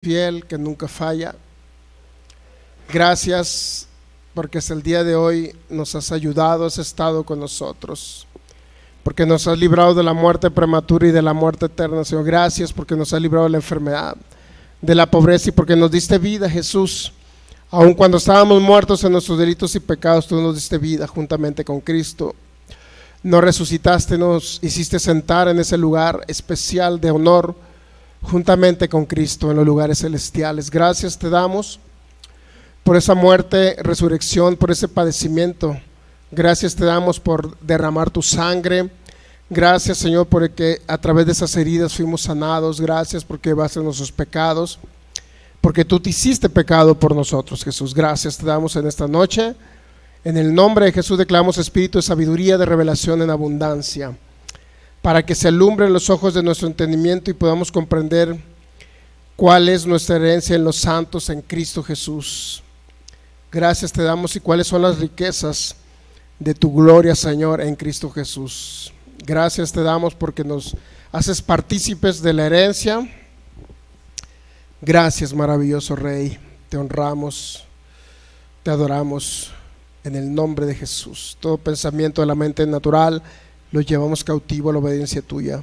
fiel, que nunca falla. Gracias porque hasta el día de hoy nos has ayudado, has estado con nosotros, porque nos has librado de la muerte prematura y de la muerte eterna, Señor. Gracias porque nos has librado de la enfermedad, de la pobreza, y porque nos diste vida, Jesús. Aun cuando estábamos muertos en nuestros delitos y pecados, tú nos diste vida juntamente con Cristo. Nos resucitaste, nos hiciste sentar en ese lugar especial de honor juntamente con Cristo en los lugares celestiales. Gracias te damos por esa muerte, resurrección, por ese padecimiento. Gracias te damos por derramar tu sangre. Gracias, Señor, porque a través de esas heridas fuimos sanados. Gracias porque vas a nuestros pecados, porque tú te hiciste pecado por nosotros, Jesús. Gracias te damos en esta noche. En el nombre de Jesús declaramos espíritu de sabiduría, de revelación en abundancia, para que se alumbren los ojos de nuestro entendimiento y podamos comprender cuál es nuestra herencia en los santos en Cristo Jesús. Gracias te damos y cuáles son las riquezas de tu gloria, Señor, en Cristo Jesús. Gracias te damos porque nos haces partícipes de la herencia. Gracias, maravilloso Rey, te honramos, te adoramos en el nombre de Jesús. Todo pensamiento de la mente natural lo llevamos cautivo a la obediencia tuya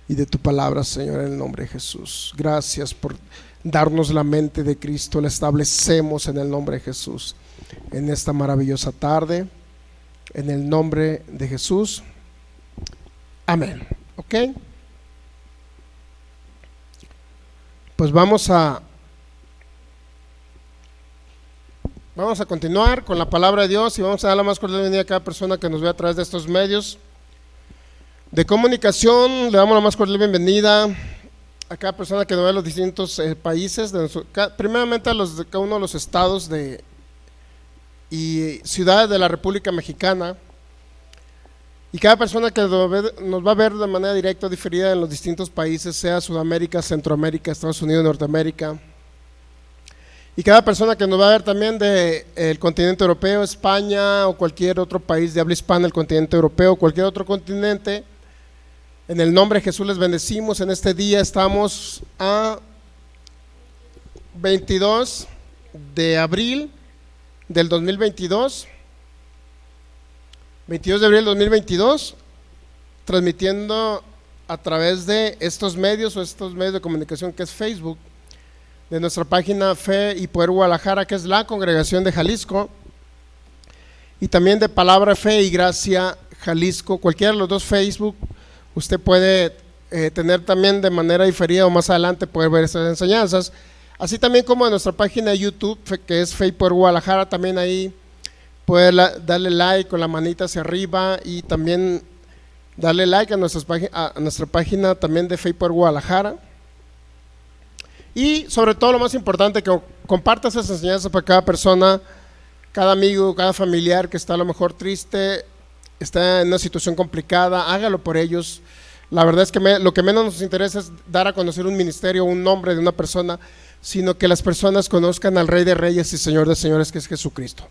y de tu palabra, Señor, en el nombre de Jesús. Gracias por darnos la mente de Cristo, la establecemos en el nombre de Jesús en esta maravillosa tarde, en el nombre de Jesús. Amén. ¿Ok? Pues vamos a continuar con la palabra de Dios y vamos a dar la más cordial bienvenida a cada persona que nos ve a través de estos medios de comunicación. Le damos la más cordial bienvenida a cada persona que nos ve en los distintos países, primeramente a los de cada uno de los estados y ciudades de la República Mexicana, y cada persona que nos va a ver de manera directa o diferida en los distintos países, sea Sudamérica, Centroamérica, Estados Unidos, Norteamérica, y cada persona que nos va a ver también del continente europeo, España o cualquier otro país de habla hispana, el continente europeo, cualquier otro continente. En el nombre de Jesús les bendecimos. En este día estamos a 22 de abril del 2022, 22 de abril del 2022, transmitiendo a través de estos medios de comunicación que es Facebook, de nuestra página Fe y Poder Guadalajara, que es la Congregación de Jalisco, y también de Palabra Fe y Gracia Jalisco. Cualquiera de los dos Facebook usted puede tener también de manera diferida o más adelante poder ver estas enseñanzas, así también como en nuestra página de YouTube, que es Fe y Poder Guadalajara. También ahí puede darle like con la manita hacia arriba y también darle like a nuestra página también de Fe y Poder Guadalajara. Y sobre todo, lo más importante, que compartas esas enseñanzas para cada persona, cada amigo, cada familiar que está a lo mejor triste, está en una situación complicada. Hágalo por ellos. La verdad es que lo que menos nos interesa es dar a conocer un ministerio, un nombre de una persona, sino que las personas conozcan al Rey de Reyes y Señor de Señores, que es Jesucristo.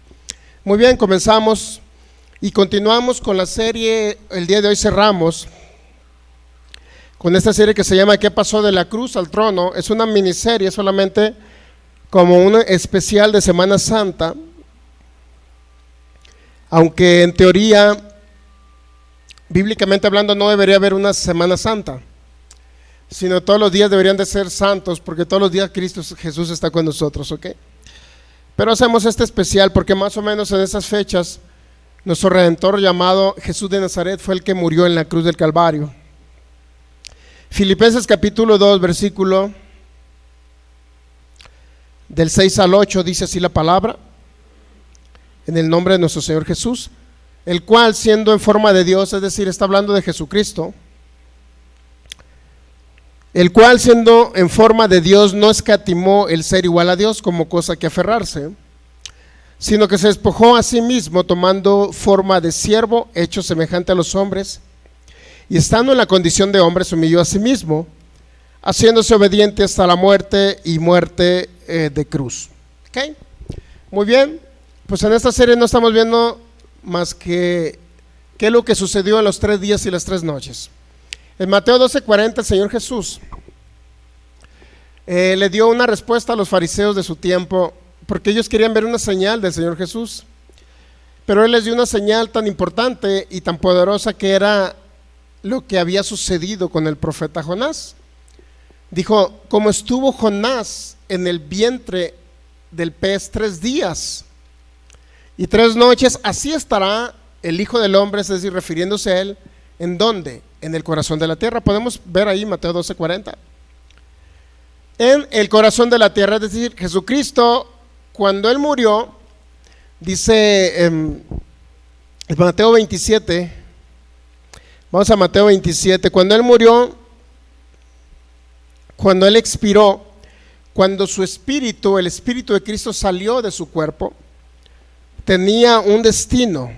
Muy bien, comenzamos y continuamos con la serie. El día de hoy cerramos con esta serie que se llama ¿Qué pasó de la cruz al trono? Es una miniserie solamente como un especial de Semana Santa, aunque en teoría, bíblicamente hablando, no debería haber una Semana Santa, sino todos los días deberían de ser santos, porque todos los días Cristo Jesús está con nosotros, ¿ok? Pero hacemos este especial porque más o menos en esas fechas nuestro Redentor llamado Jesús de Nazaret fue el que murió en la cruz del Calvario. Filipenses capítulo 2, versículo del 6 al 8 dice así la palabra: en el nombre de nuestro Señor Jesús, el cual siendo en forma de Dios, es decir, está hablando de Jesucristo, el cual siendo en forma de Dios no escatimó el ser igual a Dios como cosa que aferrarse, sino que se despojó a sí mismo, tomando forma de siervo, hecho semejante a los hombres, y estando en la condición de hombre se humilló a sí mismo, haciéndose obediente hasta la muerte y muerte de cruz. ¿Okay? Muy bien, pues en esta serie no estamos viendo más que qué es lo que sucedió en los 3 días y las 3 noches. En Mateo 12:40 el Señor Jesús le dio una respuesta a los fariseos de su tiempo, porque ellos querían ver una señal del Señor Jesús. Pero Él les dio una señal tan importante y tan poderosa, que era lo que había sucedido con el profeta Jonás. Dijo: como estuvo Jonás en el vientre del pez 3 días y 3 noches, así estará el Hijo del Hombre, es decir, refiriéndose a Él, ¿en dónde? En el corazón de la tierra. Podemos ver ahí Mateo 12:40. En el corazón de la tierra, es decir, Jesucristo, cuando Él murió, dice en Mateo 27, vamos a Mateo 27, cuando Él murió, cuando Él expiró, cuando su espíritu, el espíritu de Cristo salió de su cuerpo, tenía un destino.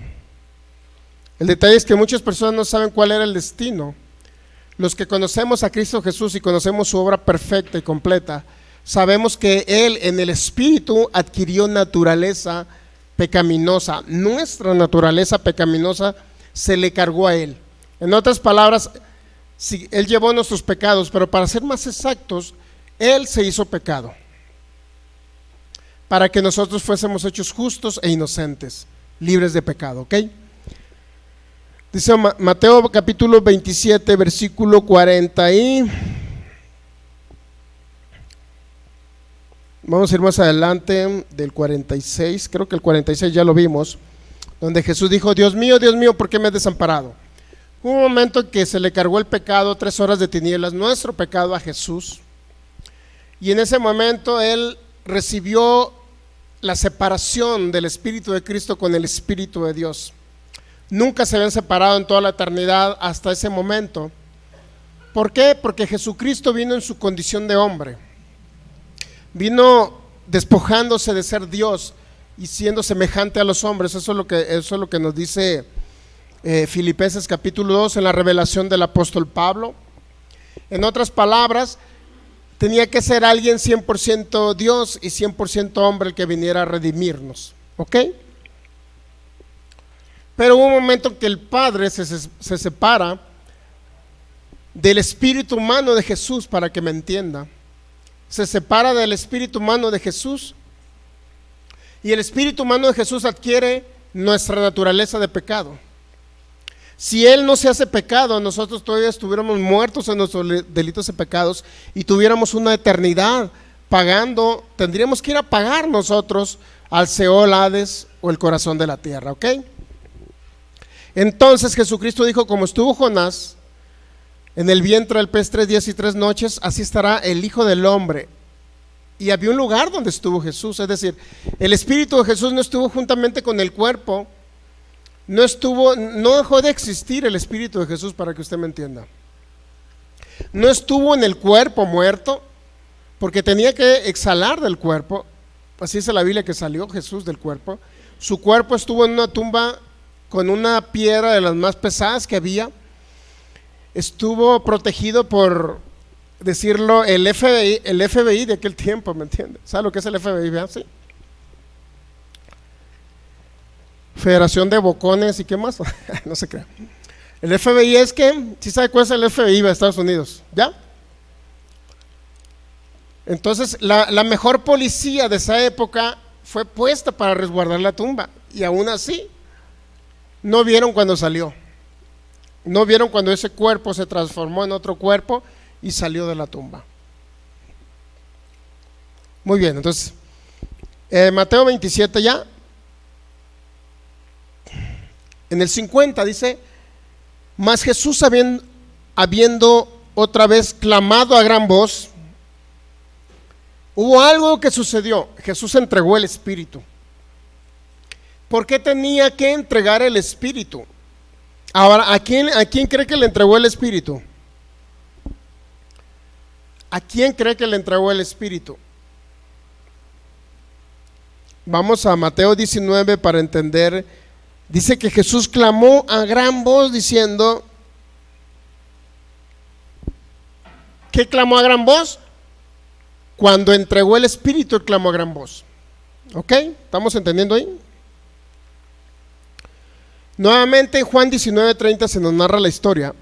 El detalle es que muchas personas no saben cuál era el destino. Los que conocemos a Cristo Jesús y conocemos su obra perfecta y completa, sabemos que Él en el espíritu adquirió naturaleza pecaminosa. Nuestra naturaleza pecaminosa se le cargó a Él. En otras palabras, sí, Él llevó nuestros pecados, pero para ser más exactos, Él se hizo pecado para que nosotros fuésemos hechos justos e inocentes, libres de pecado, ¿ok? Dice Mateo capítulo 27, versículo 40 y vamos a ir más adelante del 46, creo que el 46 ya lo vimos, donde Jesús dijo: Dios mío, ¿por qué me has desamparado? Hubo un momento en que se le cargó el pecado, 3 horas de tinieblas, nuestro pecado, a Jesús, y en ese momento Él recibió la separación del Espíritu de Cristo con el Espíritu de Dios. Nunca se habían separado en toda la eternidad hasta ese momento. ¿Por qué? Porque Jesucristo vino en su condición de hombre, vino despojándose de ser Dios y siendo semejante a los hombres. Eso es lo que nos dice Filipenses capítulo 2 en la revelación del apóstol Pablo. En otras palabras, tenía que ser alguien 100% Dios y 100% hombre el que viniera a redimirnos, ¿ok? Pero hubo un momento en que el Padre se separa del espíritu humano de Jesús, para que me entienda. Se separa del espíritu humano de Jesús, y el espíritu humano de Jesús adquiere nuestra naturaleza de pecado. Si Él no se hace pecado, nosotros todavía estuviéramos muertos en nuestros delitos y pecados y tuviéramos una eternidad pagando. Tendríamos que ir a pagar nosotros al Seol, Hades o el corazón de la tierra, ¿ok? Entonces Jesucristo dijo: como estuvo Jonás en el vientre del pez 3 días y 3 noches, así estará el Hijo del Hombre. Y había un lugar donde estuvo Jesús, es decir, el Espíritu de Jesús no estuvo juntamente con el cuerpo, no dejó de existir el Espíritu de Jesús, para que usted me entienda. No estuvo en el cuerpo muerto, porque tenía que exhalar del cuerpo. Así dice la Biblia, que salió Jesús del cuerpo. Su cuerpo estuvo en una tumba con una piedra de las más pesadas que había. Estuvo protegido por, decirlo, el FBI de aquel tiempo, ¿me entiende? ¿Sabe lo que es el FBI? ¿Verdad? Sí. Federación de Bocones y qué más. No se crea. El FBI es que, ¿sí sabe cuál es el FBI de Estados Unidos? ¿Ya? Entonces la mejor policía de esa época fue puesta para resguardar la tumba, y aún así no vieron cuando salió. No vieron cuando ese cuerpo se transformó en otro cuerpo y salió de la tumba. Muy bien, entonces Mateo 27 ya. En el 50 dice: mas Jesús habiendo otra vez clamado a gran voz, hubo algo que sucedió. Jesús entregó el Espíritu. ¿Por qué tenía que entregar el Espíritu? Ahora, ¿a quién cree que le entregó el Espíritu? ¿A quién cree que le entregó el Espíritu? Vamos a Mateo 19 para entender. Dice que Jesús clamó a gran voz diciendo, ¿qué clamó a gran voz? Cuando entregó el Espíritu, él clamó a gran voz. ¿Ok? ¿Estamos entendiendo ahí? Nuevamente en Juan 19:30 se nos narra la historia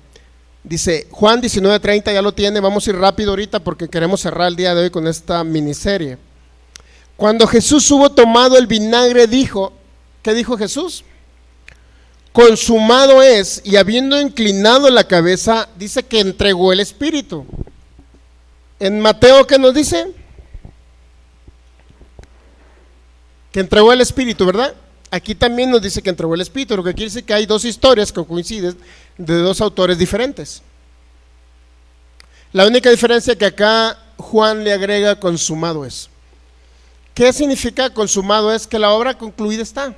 Dice Juan 19:30, ya lo tiene, vamos a ir rápido ahorita porque queremos cerrar el día de hoy con esta miniserie. Cuando Jesús hubo tomado el vinagre, dijo, ¿qué dijo Jesús? Consumado es, y habiendo inclinado la cabeza, dice que entregó el Espíritu. En Mateo, ¿qué nos dice? Que entregó el Espíritu, ¿verdad? Aquí también nos dice que entregó el Espíritu, lo que quiere decir que hay dos historias que coinciden de dos autores diferentes. La única diferencia es que acá Juan le agrega consumado es. ¿Qué significa consumado es? Que la obra concluida está.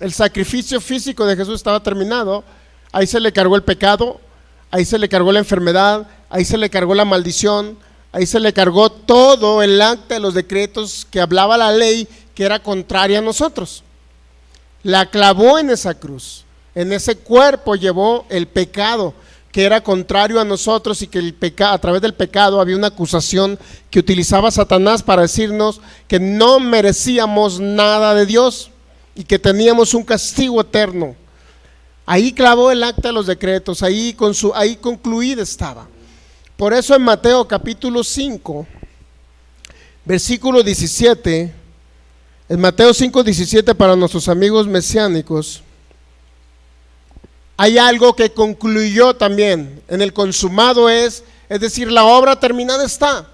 El sacrificio físico de Jesús estaba terminado, ahí se le cargó el pecado, ahí se le cargó la enfermedad, ahí se le cargó la maldición, ahí se le cargó todo el acta de los decretos que hablaba la ley que era contraria a nosotros. La clavó en esa cruz, en ese cuerpo llevó el pecado que era contrario a nosotros y que a través del pecado había una acusación que utilizaba Satanás para decirnos que no merecíamos nada de Dios y que teníamos un castigo eterno. Ahí clavó el acta de los decretos, ahí concluida estaba. Por eso en Mateo capítulo 5, versículo 17, en Mateo 5:17 para nuestros amigos mesiánicos, hay algo que concluyó también. En el consumado es decir, la obra terminada está.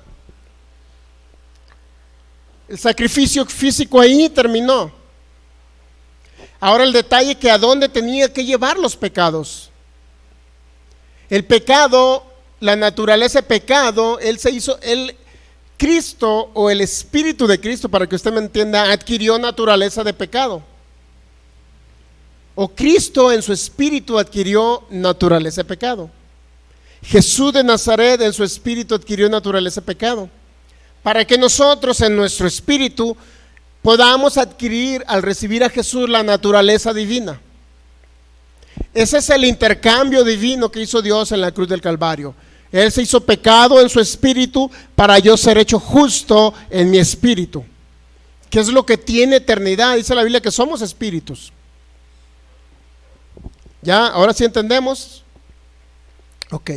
El sacrificio físico ahí terminó. Ahora el detalle que a dónde tenía que llevar los pecados. El pecado, la naturaleza de pecado, Cristo o el Espíritu de Cristo, para que usted me entienda, adquirió naturaleza de pecado. O Cristo en su espíritu adquirió naturaleza de pecado. Jesús de Nazaret en su espíritu adquirió naturaleza de pecado. Para que nosotros en nuestro espíritu podamos adquirir al recibir a Jesús la naturaleza divina. Ese es el intercambio divino que hizo Dios en la cruz del Calvario. Él se hizo pecado en su espíritu para yo ser hecho justo en mi espíritu. ¿Qué es lo que tiene eternidad? Dice la Biblia que somos espíritus. ¿Ya? ¿Ahora sí entendemos? Ok.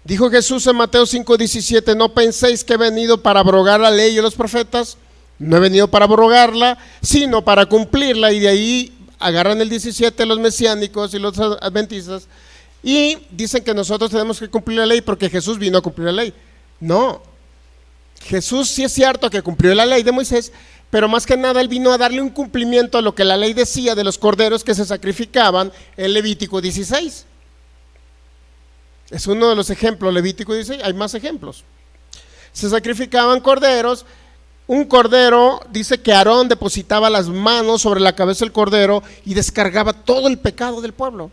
Dijo Jesús en Mateo 5:17, no penséis que he venido para abrogar la ley y los profetas. No he venido para abrogarla, sino para cumplirla. Y de ahí agarran el 17 los mesiánicos y los adventistas y dicen que nosotros tenemos que cumplir la ley porque Jesús vino a cumplir la ley. No, Jesús sí es cierto que cumplió la ley de Moisés, pero más que nada él vino a darle un cumplimiento a lo que la ley decía de los corderos que se sacrificaban en Levítico 16. Es uno de los ejemplos, Levítico 16, hay más ejemplos. Se sacrificaban corderos. Un cordero, dice que Aarón depositaba las manos sobre la cabeza del cordero y descargaba todo el pecado del pueblo.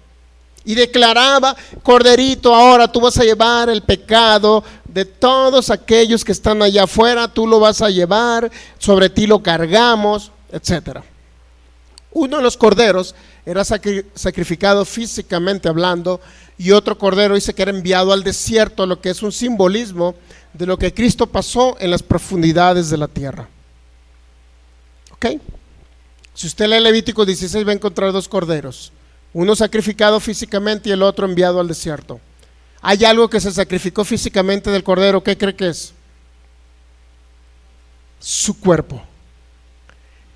Y declaraba, corderito, ahora tú vas a llevar el pecado de todos aquellos que están allá afuera, tú lo vas a llevar, sobre ti lo cargamos, etc. Uno de los corderos era sacrificado físicamente hablando, y otro cordero dice que era enviado al desierto, lo que es un simbolismo de lo que Cristo pasó en las profundidades de la tierra. ¿Ok? Si usted lee Levítico 16 va a encontrar dos corderos, uno sacrificado físicamente y el otro enviado al desierto. Hay algo que se sacrificó físicamente del cordero, ¿qué cree que es? Su cuerpo.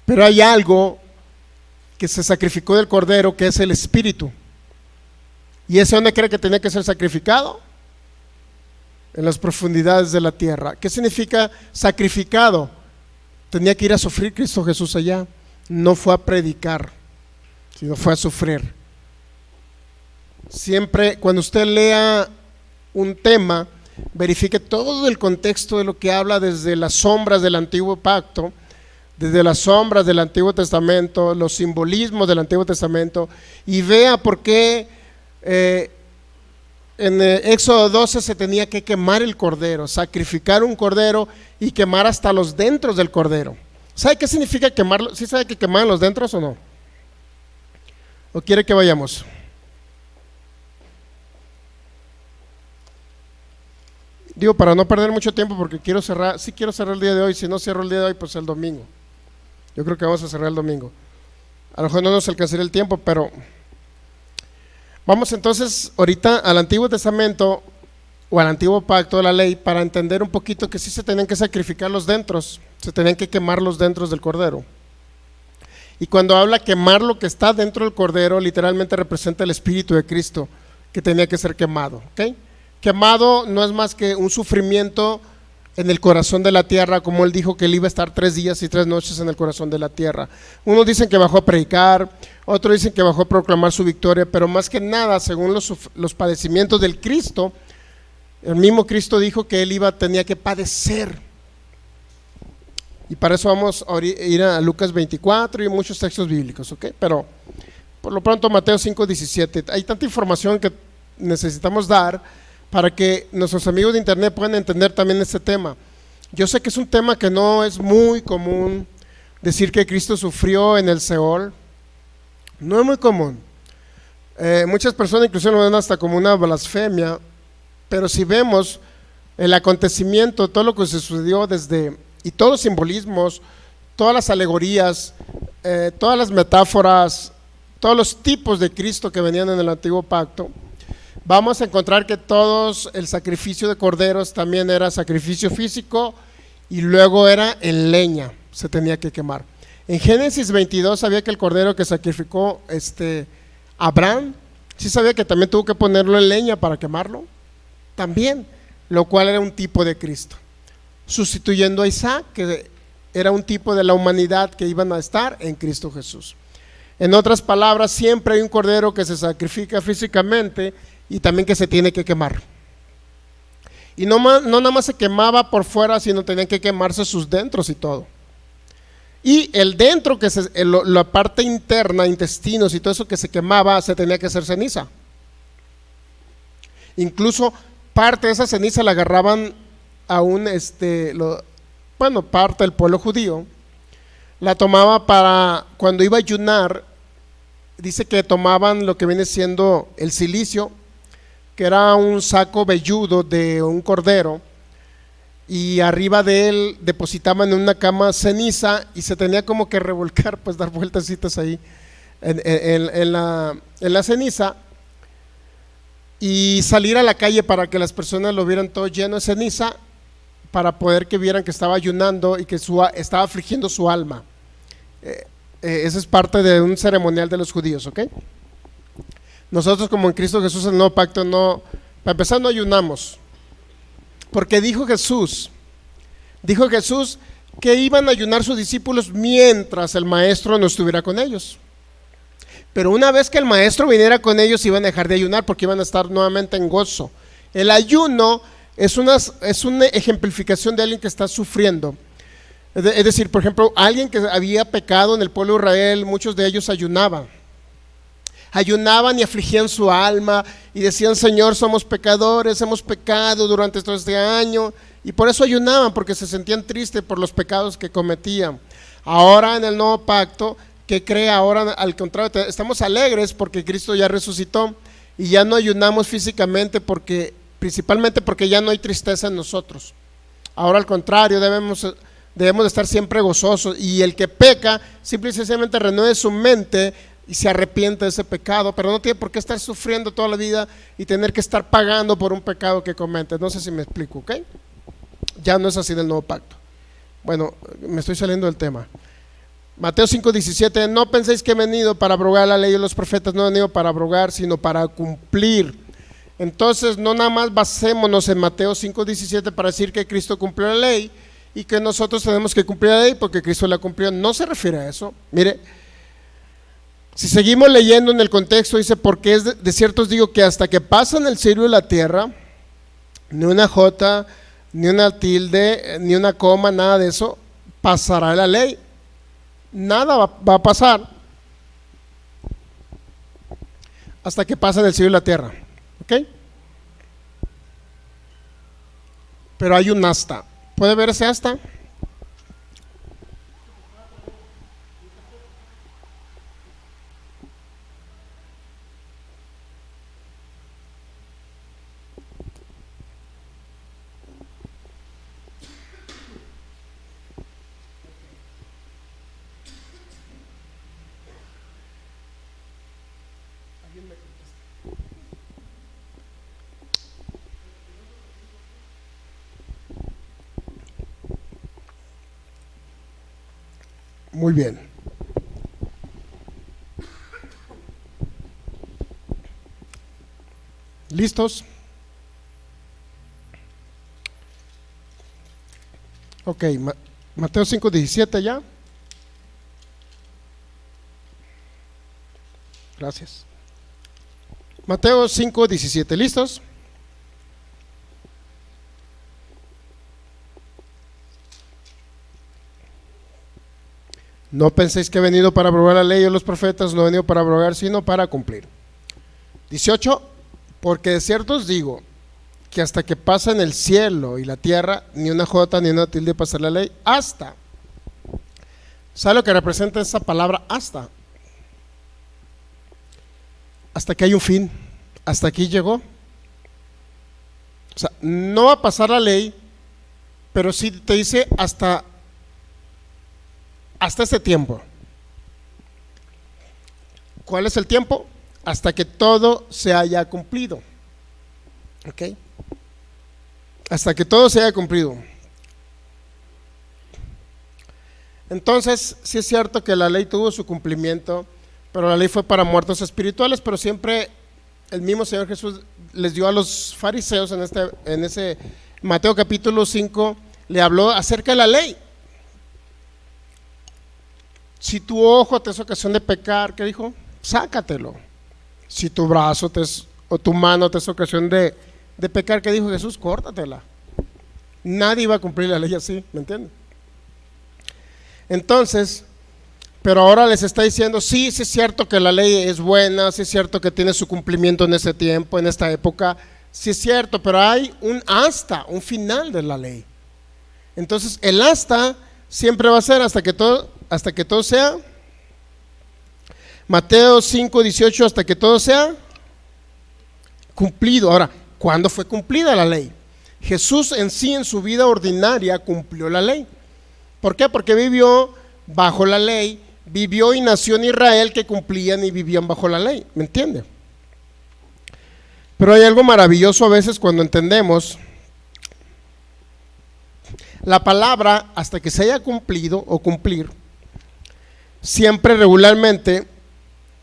Pero hay algo que se sacrificó del cordero, que es el espíritu. ¿Y ese dónde cree que tenía que ser sacrificado? En las profundidades de la tierra. ¿Qué significa sacrificado? Tenía que ir a sufrir Cristo Jesús allá. No fue a predicar, sino fue a sufrir. Siempre cuando usted lea un tema, verifique todo el contexto de lo que habla desde las sombras del antiguo pacto, desde las sombras del Antiguo Testamento, los simbolismos del Antiguo Testamento, y vea por qué en Éxodo 12 se tenía que quemar el cordero, sacrificar un cordero y quemar hasta los dentros del cordero. ¿Sabe qué significa quemarlo? ¿Sí sabe que quemaban los dentros o no? ¿O quiere que vayamos? Digo, para no perder mucho tiempo, porque quiero cerrar, sí quiero cerrar el día de hoy. Si no cierro el día de hoy, pues el domingo. Yo creo que vamos a cerrar el domingo. A lo mejor no nos alcanzaría el tiempo, pero Vamos entonces ahorita al Antiguo Testamento o al Antiguo Pacto de la Ley para entender un poquito que sí se tenían que sacrificar los dentros, se tenían que quemar los dentros del cordero. Y cuando habla quemar lo que está dentro del cordero, literalmente representa el Espíritu de Cristo que tenía que ser quemado, ¿ok? Quemado no es más que un sufrimiento en el corazón de la tierra, como él dijo que él iba a estar 3 días y 3 noches en el corazón de la tierra. Unos dicen que bajó a predicar, otros dicen que bajó a proclamar su victoria, pero más que nada, según los padecimientos del Cristo, el mismo Cristo dijo que él tenía que padecer. Y para eso vamos a ir a Lucas 24 y muchos textos bíblicos, ¿ok? Pero por lo pronto Mateo 5:17. Hay tanta información que necesitamos dar para que nuestros amigos de internet puedan entender también este tema. Yo sé que es un tema que no es muy común decir que Cristo sufrió en el Seol. No es muy común. Muchas personas incluso lo ven hasta como una blasfemia, pero si vemos el acontecimiento, todo lo que sucedió y todos los simbolismos, todas las alegorías, todas las metáforas, todos los tipos de Cristo que venían en el Antiguo Pacto, vamos a encontrar que el sacrificio de corderos también era sacrificio físico y luego era en leña, se tenía que quemar. En Génesis 22 sabía que el cordero que sacrificó Abraham, sí sabía que también tuvo que ponerlo en leña para quemarlo, también, lo cual era un tipo de Cristo, sustituyendo a Isaac, que era un tipo de la humanidad que iban a estar en Cristo Jesús. En otras palabras, siempre hay un cordero que se sacrifica físicamente y también que se tiene que quemar. Y no nada más se quemaba por fuera, sino tenían que quemarse sus dentros y todo. Y el dentro, la parte interna, intestinos y todo eso que se quemaba, se tenía que hacer ceniza. Incluso parte de esa ceniza la agarraban a parte del pueblo judío, la tomaba para cuando iba a ayunar. Dice que tomaban lo que viene siendo el cilicio, que era un saco velludo de un cordero, y arriba de él depositaban en una cama ceniza y se tenía como que revolcar, pues dar vueltecitas ahí en la ceniza y salir a la calle para que las personas lo vieran todo lleno de ceniza, para poder que vieran que estaba ayunando y que estaba afligiendo su alma. Esa es parte de un ceremonial de los judíos, ¿ok? Nosotros, como en Cristo Jesús, en el nuevo pacto, para empezar, no ayunamos, porque dijo Jesús que iban a ayunar sus discípulos mientras el maestro no estuviera con ellos. Pero una vez que el maestro viniera con ellos, iban a dejar de ayunar porque iban a estar nuevamente en gozo. El ayuno es una ejemplificación de alguien que está sufriendo. Es decir, por ejemplo, alguien que había pecado en el pueblo de Israel, muchos de ellos ayunaban y afligían su alma y decían: Señor, somos pecadores, hemos pecado durante todo este año, y por eso ayunaban, porque se sentían tristes por los pecados que cometían. Ahora en el nuevo pacto, ¿qué cree? Ahora al contrario, estamos alegres porque Cristo ya resucitó y ya no ayunamos físicamente, principalmente porque ya no hay tristeza en nosotros. Ahora al contrario, debemos de estar siempre gozosos, y el que peca simple y sencillamente renueve su mente y se arrepiente de ese pecado, pero no tiene por qué estar sufriendo toda la vida y tener que estar pagando por un pecado que comete. No sé si me explico, ¿ok? Ya no es así en el nuevo pacto. Bueno, me estoy saliendo del tema. Mateo 5:17: no penséis que he venido para abrogar la ley de los profetas. No he venido para abrogar, sino para cumplir. Entonces, no nada más basémonos en Mateo 5:17 para decir que Cristo cumplió la ley y que nosotros tenemos que cumplir la ley porque Cristo la cumplió. No se refiere a eso. Mire, si seguimos leyendo en el contexto, dice: porque de cierto os digo que hasta que pasan el cielo y la tierra, ni una jota, ni una tilde, ni una coma, nada de eso pasará la ley. Nada va a pasar hasta que pasen el cielo y la tierra, ¿ok? Pero hay un hasta. ¿Puede ver ese hasta? Muy bien. ¿Listos? Ok, Mateo 5:17 ya. Gracias. Mateo 5:17, ¿listos? No penséis que he venido para abrogar la ley o los profetas, no he venido para abrogar, sino para cumplir. 18. Porque de cierto os digo que hasta que pasen el cielo y la tierra, ni una jota ni una tilde pasará la ley, hasta. ¿Sabe lo que representa esa palabra hasta? Hasta que hay un fin, hasta aquí llegó. O sea, no va a pasar la ley, pero sí te dice hasta este tiempo. ¿Cuál es el tiempo? Hasta que todo se haya cumplido. ¿Ok? Hasta que todo se haya cumplido. Entonces, sí es cierto que la ley tuvo su cumplimiento, pero la ley fue para muertos espirituales, pero siempre el mismo Señor Jesús les dio a los fariseos en ese Mateo capítulo 5, le habló acerca de la ley. Si tu ojo te es ocasión de pecar, ¿qué dijo? Sácatelo. Si tu brazo o tu mano te es ocasión de pecar, ¿qué dijo Jesús? Córtatela. Nadie iba a cumplir la ley así, ¿me entienden? Entonces, pero ahora les está diciendo, sí es cierto que la ley es buena, sí es cierto que tiene su cumplimiento en ese tiempo, en esta época, sí es cierto, pero hay un final de la ley. Entonces, el hasta siempre va a ser hasta que todo sea. Mateo 5:18, hasta que todo sea cumplido. Ahora, ¿cuándo fue cumplida la ley? Jesús en sí, en su vida ordinaria, cumplió la ley. ¿Por qué? Porque vivió bajo la ley, vivió y nació en Israel que cumplían y vivían bajo la ley, ¿me entiende? Pero hay algo maravilloso a veces cuando entendemos la palabra hasta que se haya cumplido o cumplir, siempre regularmente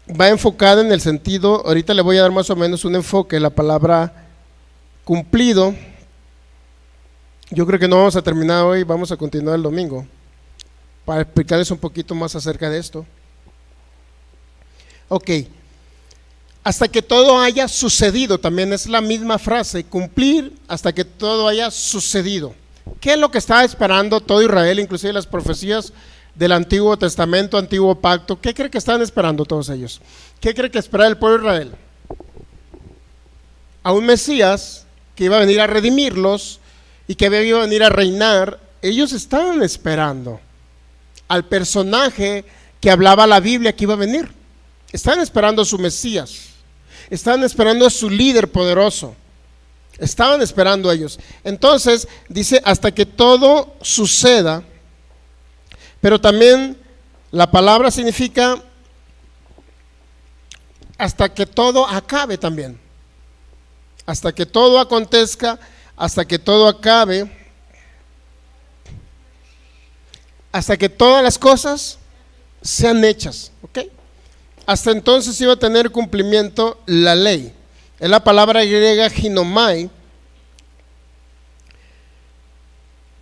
va enfocada en el sentido, ahorita le voy a dar más o menos un enfoque, la palabra cumplido. Yo creo que no vamos a terminar hoy, vamos a continuar el domingo para explicarles un poquito más acerca de esto. Ok, hasta que todo haya sucedido, también es la misma frase, cumplir hasta que todo haya sucedido. ¿Qué es lo que estaba esperando todo Israel, inclusive las profecías del Antiguo Testamento, Antiguo Pacto? ¿Qué cree que estaban esperando todos ellos? ¿Qué cree que esperaba el pueblo de Israel? A un Mesías que iba a venir a redimirlos y que iba a venir a reinar. Ellos estaban esperando al personaje que hablaba la Biblia que iba a venir. Estaban esperando a su Mesías, estaban esperando a su líder poderoso, estaban esperando a ellos. Entonces dice hasta que todo suceda, pero también la palabra significa hasta que todo acabe también, hasta que todo acontezca, hasta que todo acabe, hasta que todas las cosas sean hechas, ¿ok? Hasta entonces iba a tener cumplimiento la ley. Es la palabra griega ginomai,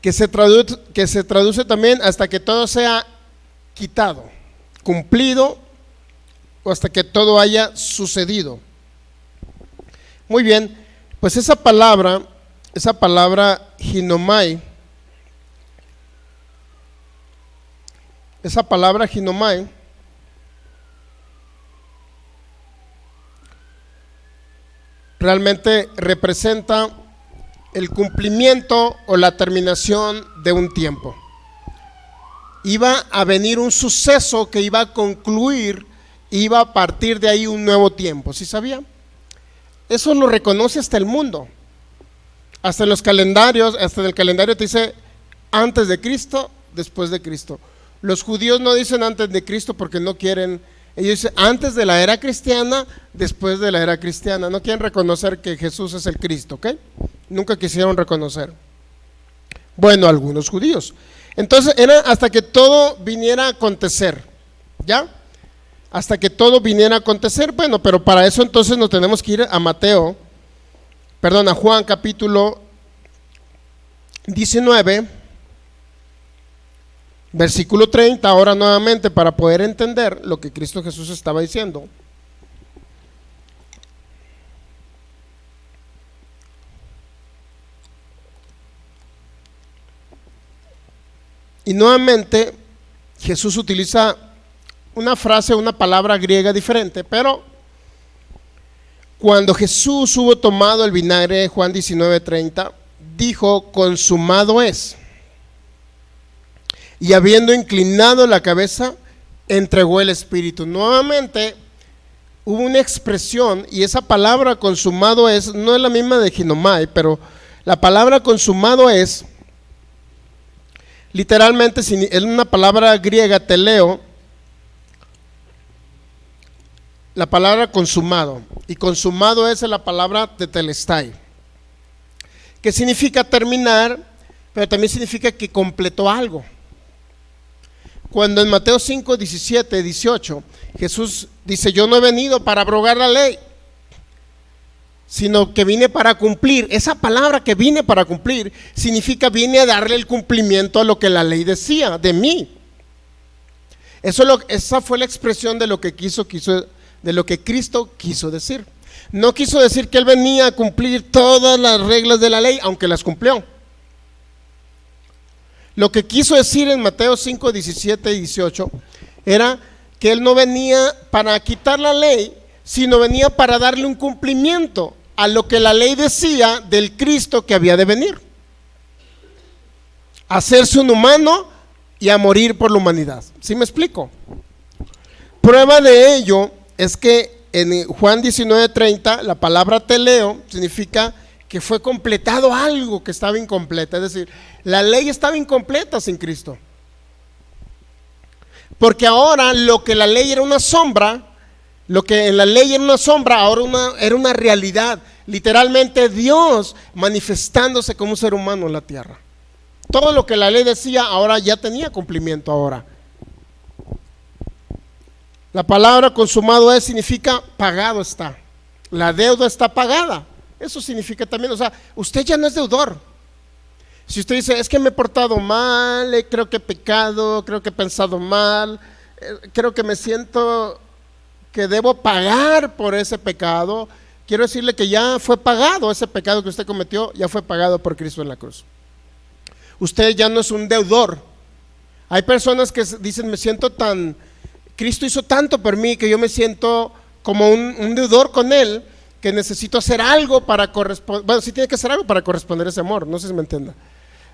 que se traduce también hasta que todo sea quitado, cumplido, o hasta que todo haya sucedido. Muy bien, pues esa palabra ginomai, realmente representa el cumplimiento o la terminación de un tiempo. Iba a venir un suceso que iba a concluir, iba a partir de ahí un nuevo tiempo, ¿sí sabía? Eso lo reconoce hasta el mundo, hasta en los calendarios, hasta en el calendario te dice antes de Cristo, después de Cristo. Los judíos no dicen antes de Cristo porque no quieren. Ellos dicen antes de la era cristiana, después de la era cristiana. No quieren reconocer que Jesús es el Cristo, ¿ok? Nunca quisieron reconocer. Bueno, algunos judíos. Entonces era hasta que todo viniera a acontecer, ¿ya? Hasta que todo viniera a acontecer. Bueno, pero para eso entonces nos tenemos que ir a Juan capítulo 19, versículo 30, ahora nuevamente para poder entender lo que Cristo Jesús estaba diciendo. Y nuevamente Jesús utiliza una frase, una palabra griega diferente, pero cuando Jesús hubo tomado el vinagre, Juan 19:30, dijo: consumado es. Y habiendo inclinado la cabeza, entregó el espíritu. Nuevamente hubo una expresión, y esa palabra consumado es, no es la misma de ginomai, pero la palabra consumado es, literalmente es una palabra griega, teleo, la palabra consumado, y consumado es la palabra tetelestai, que significa terminar, pero también significa que completó algo. Cuando en Mateo 5, 17, 18, Jesús dice: yo no he venido para abrogar la ley, sino que vine para cumplir. Esa palabra que vine para cumplir significa vine a darle el cumplimiento a lo que la ley decía de mí. Esa fue la expresión de lo que de lo que Cristo quiso decir. No quiso decir que Él venía a cumplir todas las reglas de la ley, aunque las cumplió. Lo que quiso decir en Mateo 5, 17 y 18 era que Él no venía para quitar la ley, sino venía para darle un cumplimiento a lo que la ley decía del Cristo que había de venir, a hacerse un humano y a morir por la humanidad. ¿Sí me explico? Prueba de ello es que en Juan 19:30 la palabra teleo significa que fue completado algo que estaba incompleto. Es decir, la ley estaba incompleta sin Cristo, porque ahora lo que la ley era una sombra, lo que en la ley era una sombra, ahora era una realidad. Literalmente Dios manifestándose como un ser humano en la tierra. Todo lo que la ley decía ahora ya tenía cumplimiento ahora. La palabra consumado es significa pagado está. La deuda está pagada. Eso significa también, o sea, usted ya no es deudor. Si usted dice: es que me he portado mal, creo que he pecado, creo que he pensado mal, creo que me siento que debo pagar por ese pecado, quiero decirle que ya fue pagado. Ese pecado que usted cometió ya fue pagado por Cristo en la cruz. Usted ya no es un deudor. Hay personas que dicen: me siento Cristo hizo tanto por mí que yo me siento como un deudor con Él, que necesito hacer algo para corresponder. Bueno, sí tiene que hacer algo para corresponder a ese amor, no sé si me entienda,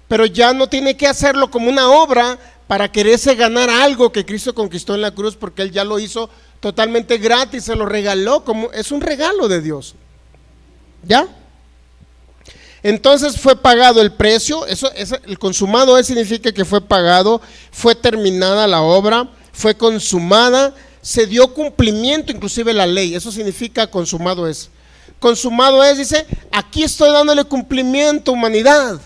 pero ya no tiene que hacerlo como una obra para quererse ganar algo que Cristo conquistó en la cruz, porque Él ya lo hizo totalmente gratis, se lo regaló, es un regalo de Dios. ¿Ya? Entonces fue pagado el precio. El consumado significa que fue pagado, fue terminada la obra, fue consumada, se dio cumplimiento inclusive la ley. Eso significa consumado es. Consumado es, dice: aquí estoy dándole cumplimiento, humanidad.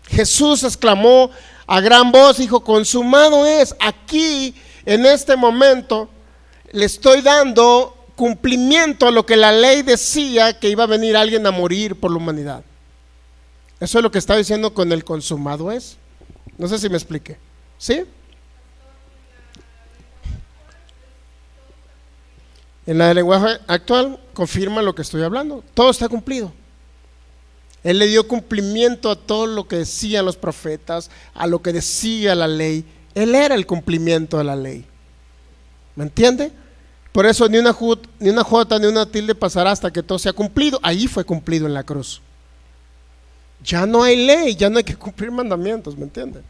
Jesús exclamó a gran voz, dijo: consumado es. Aquí, en este momento, le estoy dando cumplimiento a lo que la ley decía, que iba a venir alguien a morir por la humanidad. Eso es lo que está diciendo con el consumado es. No sé si me expliqué. ¿Sí? En la del lenguaje actual confirma lo que estoy hablando. Todo está cumplido. Él le dio cumplimiento a todo lo que decían los profetas, a lo que decía la ley. Él era el cumplimiento de la ley. ¿Me entiende? Por eso ni una jota ni una tilde pasará hasta que todo sea cumplido. Ahí fue cumplido en la cruz. Ya no hay ley, ya no hay que cumplir mandamientos, ¿me entiende?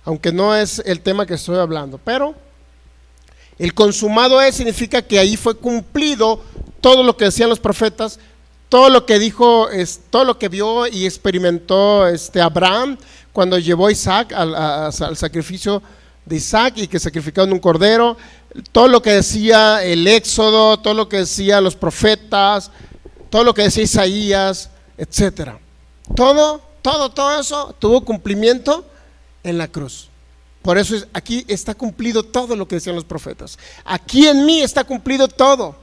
Aunque no es el tema que estoy hablando, pero el consumado significa que ahí fue cumplido todo lo que decían los profetas, todo lo que dijo, todo lo que vio y experimentó Abraham cuando llevó a Isaac al sacrificio de Isaac, y que sacrificaron un cordero, todo lo que decía el Éxodo, todo lo que decía los profetas, todo lo que decía Isaías, etcétera. Todo eso tuvo cumplimiento en la cruz. Por eso aquí está cumplido todo lo que decían los profetas. Aquí en mí está cumplido todo.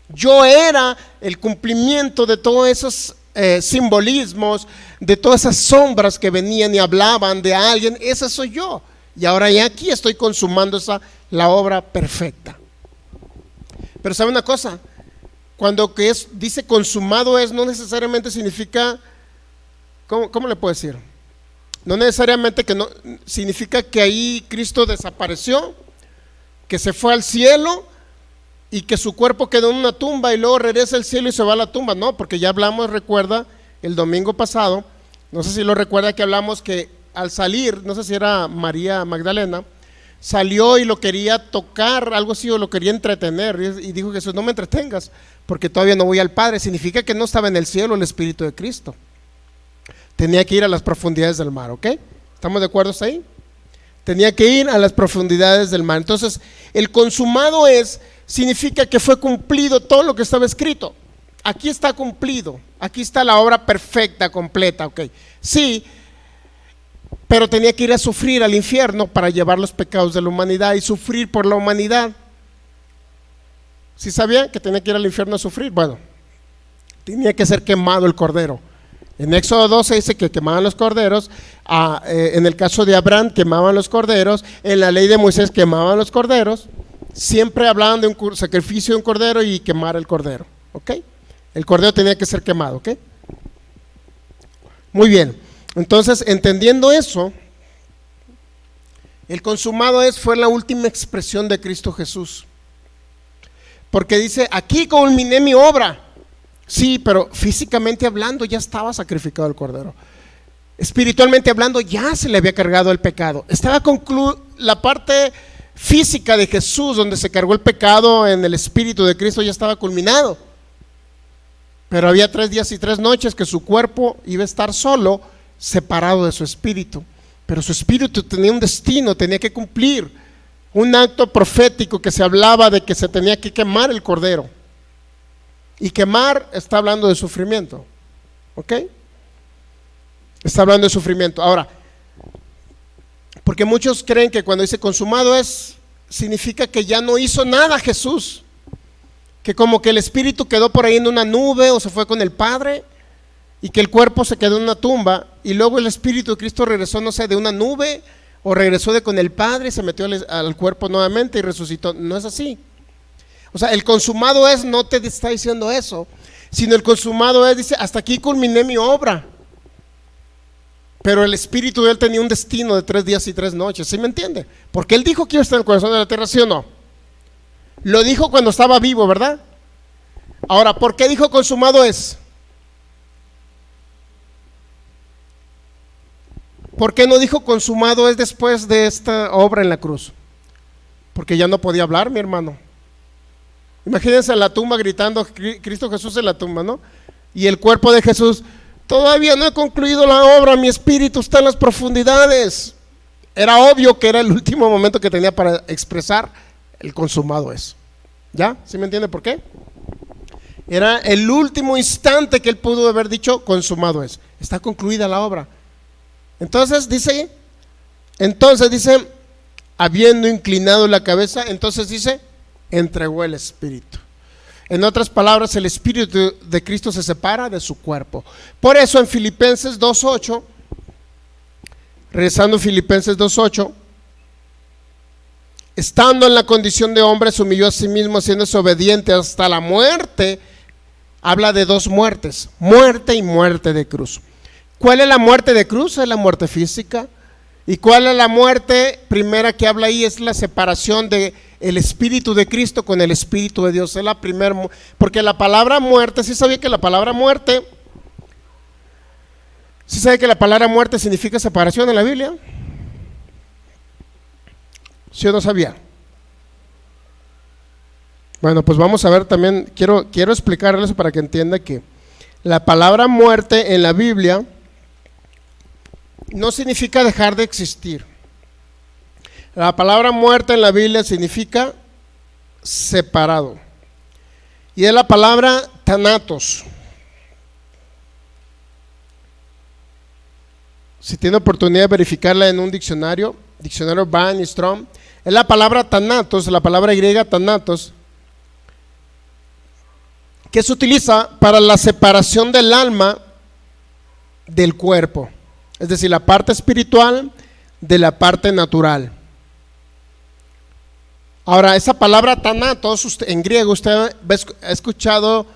Yo era el cumplimiento de todos esos simbolismos, de todas esas sombras que venían y hablaban de alguien. Ese soy yo. Y ahora ya aquí estoy consumando la obra perfecta. Pero ¿sabe una cosa? Cuando dice consumado es, no necesariamente significa, ¿cómo le puedo decir? No necesariamente significa que ahí Cristo desapareció, que se fue al cielo y que su cuerpo quedó en una tumba y luego regresa al cielo y se va a la tumba. No, porque ya hablamos, recuerda, el domingo pasado, no sé si lo recuerda, que hablamos que al salir, no sé si era María Magdalena, salió y lo quería tocar, algo así, o lo quería entretener, y dijo: Jesús, no me entretengas, porque todavía no voy al Padre. Significa que no estaba en el cielo el Espíritu de Cristo. Tenía que ir a las profundidades del mar, ¿ok? ¿Estamos de acuerdo hasta ahí? Tenía que ir a las profundidades del mar. Entonces, el consumado significa que fue cumplido todo lo que estaba escrito. Aquí está cumplido, aquí está la obra perfecta, completa, ¿ok? Sí, pero tenía que ir a sufrir al infierno para llevar los pecados de la humanidad y sufrir por la humanidad. ¿Sí sabía que tenía que ir al infierno a sufrir? Bueno, tenía que ser quemado el cordero. En Éxodo 12 dice que quemaban los corderos, en el caso de Abraham quemaban los corderos, en la ley de Moisés quemaban los corderos, siempre hablaban de un sacrificio de un cordero y quemar el cordero, ¿ok? El cordero tenía que ser quemado, ¿ok? Muy bien, entonces entendiendo eso, el consumado fue la última expresión de Cristo Jesús, porque dice: aquí culminé mi obra. Sí, pero físicamente hablando ya estaba sacrificado el cordero. Espiritualmente hablando ya se le había cargado el pecado. Estaba la parte física de Jesús, donde se cargó el pecado en el Espíritu de Cristo, ya estaba culminado. Pero había 3 días y 3 noches que su cuerpo iba a estar solo, separado de su espíritu. Pero su espíritu tenía un destino, tenía que cumplir un acto profético que se hablaba de que se tenía que quemar el cordero. Y quemar está hablando de sufrimiento, ¿ok? Está hablando de sufrimiento. Ahora, porque muchos creen que cuando dice consumado significa que ya no hizo nada Jesús, que como que el espíritu quedó por ahí en una nube o se fue con el Padre, y que el cuerpo se quedó en una tumba, y luego el Espíritu de Cristo regresó, no sé, de una nube, o regresó con el Padre y se metió al cuerpo nuevamente y resucitó. No es así. O sea, el consumado no te está diciendo eso, sino el consumado dice: hasta aquí culminé mi obra. Pero el espíritu de él tenía un destino de 3 días y 3 noches, ¿sí me entiende? Porque él dijo que iba a estar en el corazón de la tierra, ¿sí o no? Lo dijo cuando estaba vivo, ¿verdad? Ahora, ¿por qué dijo consumado es? ¿Por qué no dijo consumado es después de esta obra en la cruz? Porque ya no podía hablar, mi hermano. Imagínense en la tumba gritando, Cristo Jesús en la tumba, ¿no? Y el cuerpo de Jesús: todavía no he concluido la obra, mi espíritu está en las profundidades. Era obvio que era el último momento que tenía para expresar el consumado es. ¿Ya? ¿Sí me entiende por qué? Era el último instante que él pudo haber dicho consumado es. Está concluida la obra. Entonces dice, habiendo inclinado la cabeza, entonces dice, entregó el espíritu. En otras palabras, el espíritu de Cristo se separa de su cuerpo. Por eso en Filipenses 2:8, regresando a Filipenses 2:8, estando en la condición de hombre, se humilló a sí mismo, haciéndose obediente hasta la muerte. Habla de 2 muertes, muerte y muerte de cruz. ¿Cuál es la muerte de cruz? Es la muerte física. ¿Y cuál es la muerte primera que habla ahí? Es la separación de el Espíritu de Cristo con el Espíritu de Dios. Es la primera, porque la palabra muerte, ¿sí sabía que la palabra muerte, ¿sí sabe que la palabra muerte significa separación en la Biblia? ¿Sí o no sabía? Bueno, pues vamos a ver también, quiero explicarles eso para que entienda que la palabra muerte en la Biblia no significa dejar de existir. La palabra muerte en la Biblia significa separado. Y es la palabra thanatos. Si tiene oportunidad de verificarla en un diccionario Van y Strom, es la palabra thanatos, la palabra griega thanatos, que se utiliza para la separación del alma del cuerpo, es decir, la parte espiritual de la parte natural. Ahora, esa palabra thanatos, en griego, usted ha escuchado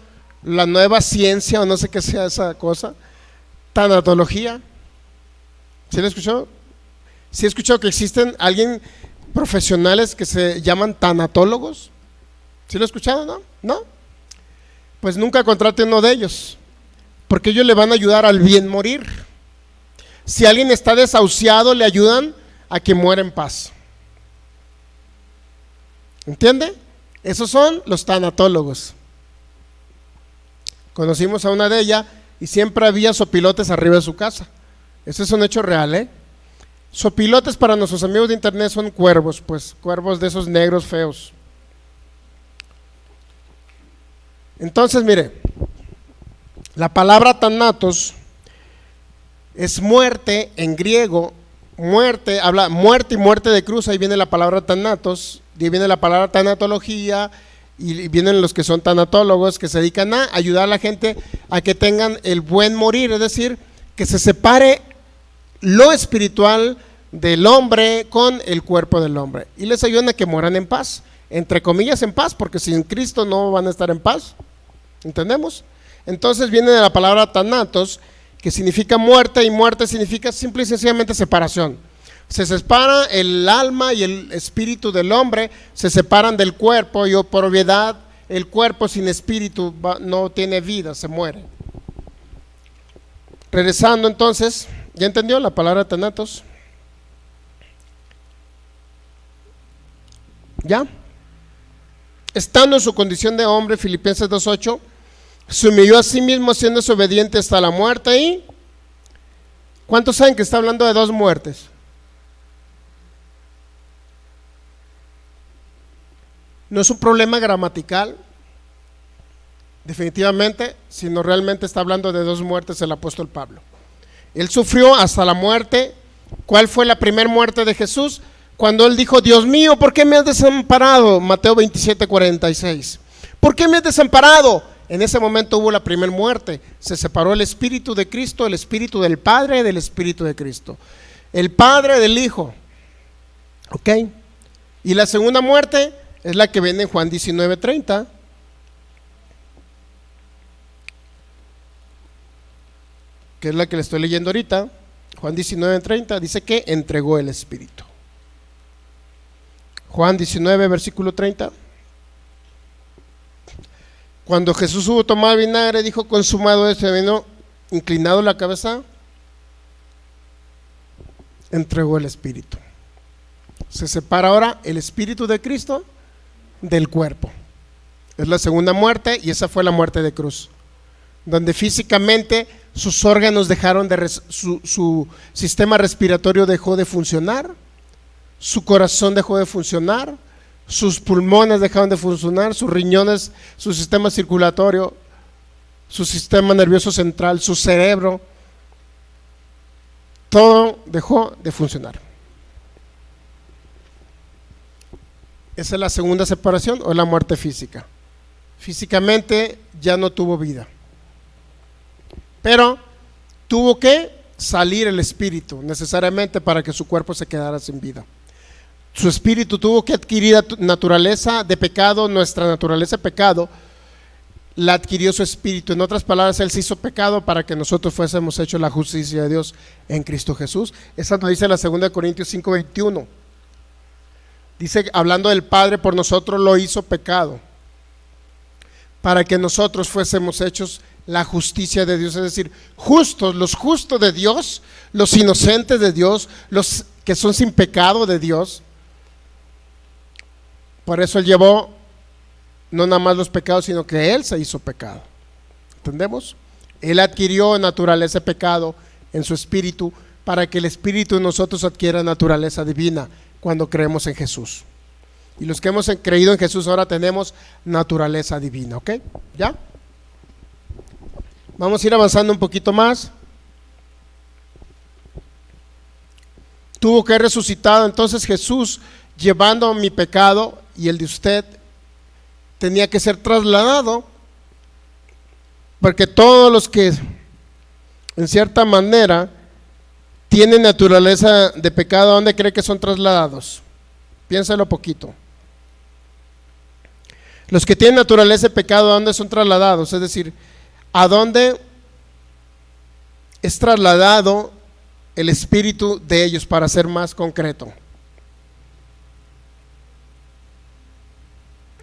la nueva ciencia, o no sé qué sea esa cosa, tanatología. ¿Sí lo escuchó? ¿Sí ha escuchado que existen alguien profesionales que se llaman tanatólogos? ¿Sí lo ha escuchado? ¿No? ¿No? Pues nunca contrate uno de ellos, porque ellos le van a ayudar al bien morir. Si alguien está desahuciado, le ayudan a que muera en paz. ¿Entiende? Esos son los tanatólogos. Conocimos a una de ellas y siempre había sopilotes arriba de su casa. Ese es un hecho real, ¿eh? Sopilotes para nuestros amigos de internet son cuervos, pues cuervos de esos negros feos. Entonces, mire, la palabra thanatos es muerte en griego. Muerte, habla muerte y muerte de cruz, ahí viene la palabra thanatos, y ahí viene la palabra tanatología, y vienen los que son tanatólogos, que se dedican a ayudar a la gente a que tengan el buen morir, es decir, que se separe lo espiritual del hombre con el cuerpo del hombre, y les ayudan a que mueran en paz, entre comillas en paz, porque sin Cristo no van a estar en paz. ¿Entendemos? Entonces viene de la palabra thanatos, que significa muerte, y muerte significa simple y sencillamente separación. Se separa el alma y el espíritu del hombre, se separan del cuerpo, y por obviedad el cuerpo sin espíritu no tiene vida, se muere. Regresando entonces, ¿ya entendió la palabra thanatos? ¿Ya? Estando en su condición de hombre, Filipenses 2:8, se humilló a sí mismo siendo obediente hasta la muerte. ¿Y cuántos saben que está hablando de dos muertes? No es un problema gramatical, definitivamente, sino realmente está hablando de dos muertes el apóstol Pablo. Él sufrió hasta la muerte. ¿Cuál fue la primera muerte de Jesús? Cuando él dijo: Dios mío, ¿por qué me has desamparado? Mateo 27:46. ¿Por qué me has desamparado? En ese momento hubo la primera muerte. Se separó el Espíritu de Cristo, el Espíritu del Padre del Espíritu de Cristo. El Padre del Hijo. ¿Ok? Y la segunda muerte es la que viene en Juan 19:30. Que es la que le estoy leyendo ahorita. Juan 19:30 dice que entregó el Espíritu. Juan 19, versículo 30. Cuando Jesús hubo tomado el vinagre, dijo: consumado es, se vino inclinado la cabeza, entregó el Espíritu. Se separa ahora el Espíritu de Cristo del cuerpo. Es la segunda muerte, y esa fue la muerte de cruz, donde físicamente sus órganos dejaron de su sistema respiratorio dejó de funcionar, su corazón dejó de funcionar, sus pulmones dejaron de funcionar, sus riñones, su sistema circulatorio, su sistema nervioso central, su cerebro, todo dejó de funcionar. Esa es la segunda separación, o la muerte física. Físicamente ya no tuvo vida, pero tuvo que salir el espíritu necesariamente para que su cuerpo se quedara sin vida. Su espíritu tuvo que adquirir naturaleza de pecado, nuestra naturaleza de pecado la adquirió su espíritu. En otras palabras, Él se hizo pecado para que nosotros fuésemos hechos la justicia de Dios en Cristo Jesús. Esa nos dice la 2 Corintios 5:21. Dice, hablando del Padre, por nosotros lo hizo pecado, para que nosotros fuésemos hechos la justicia de Dios. Es decir, justos, los justos de Dios, los inocentes de Dios, los que son sin pecado de Dios. Por eso Él llevó no nada más los pecados, sino que Él se hizo pecado. ¿Entendemos? Él adquirió naturaleza de pecado en su espíritu, para que el espíritu de nosotros adquiera naturaleza divina cuando creemos en Jesús. Y los que hemos creído en Jesús ahora tenemos naturaleza divina. ¿Ok? ¿Ya? Vamos a ir avanzando un poquito más. tuvo que resucitar. Entonces Jesús, llevando mi pecado y el de usted, tenía que ser trasladado, porque todos los que en cierta manera tienen naturaleza de pecado, ¿a dónde cree que son trasladados? Piénsalo poquito. Los que tienen naturaleza de pecado, ¿a dónde son trasladados? Es decir, ¿a dónde es trasladado el espíritu de ellos, para ser más concreto?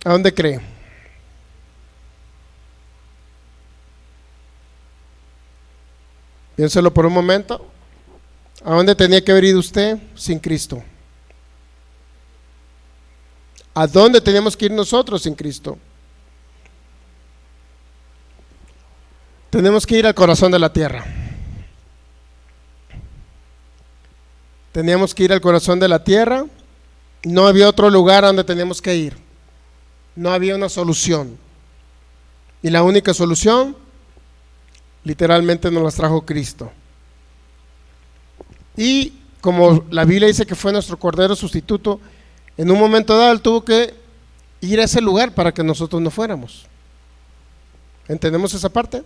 ¿A dónde cree? Piénselo por un momento. ¿A dónde tenía que haber ido usted sin Cristo? ¿A dónde teníamos que ir nosotros sin Cristo? Tenemos que ir al corazón de la tierra. Teníamos que ir al corazón de la tierra. No había otro lugar a donde teníamos que ir. No había una solución. Y la única solución, literalmente, nos las trajo Cristo. Y como la Biblia dice que fue nuestro Cordero sustituto, en un momento dado Él tuvo que ir a ese lugar para que nosotros no fuéramos. ¿Entendemos esa parte?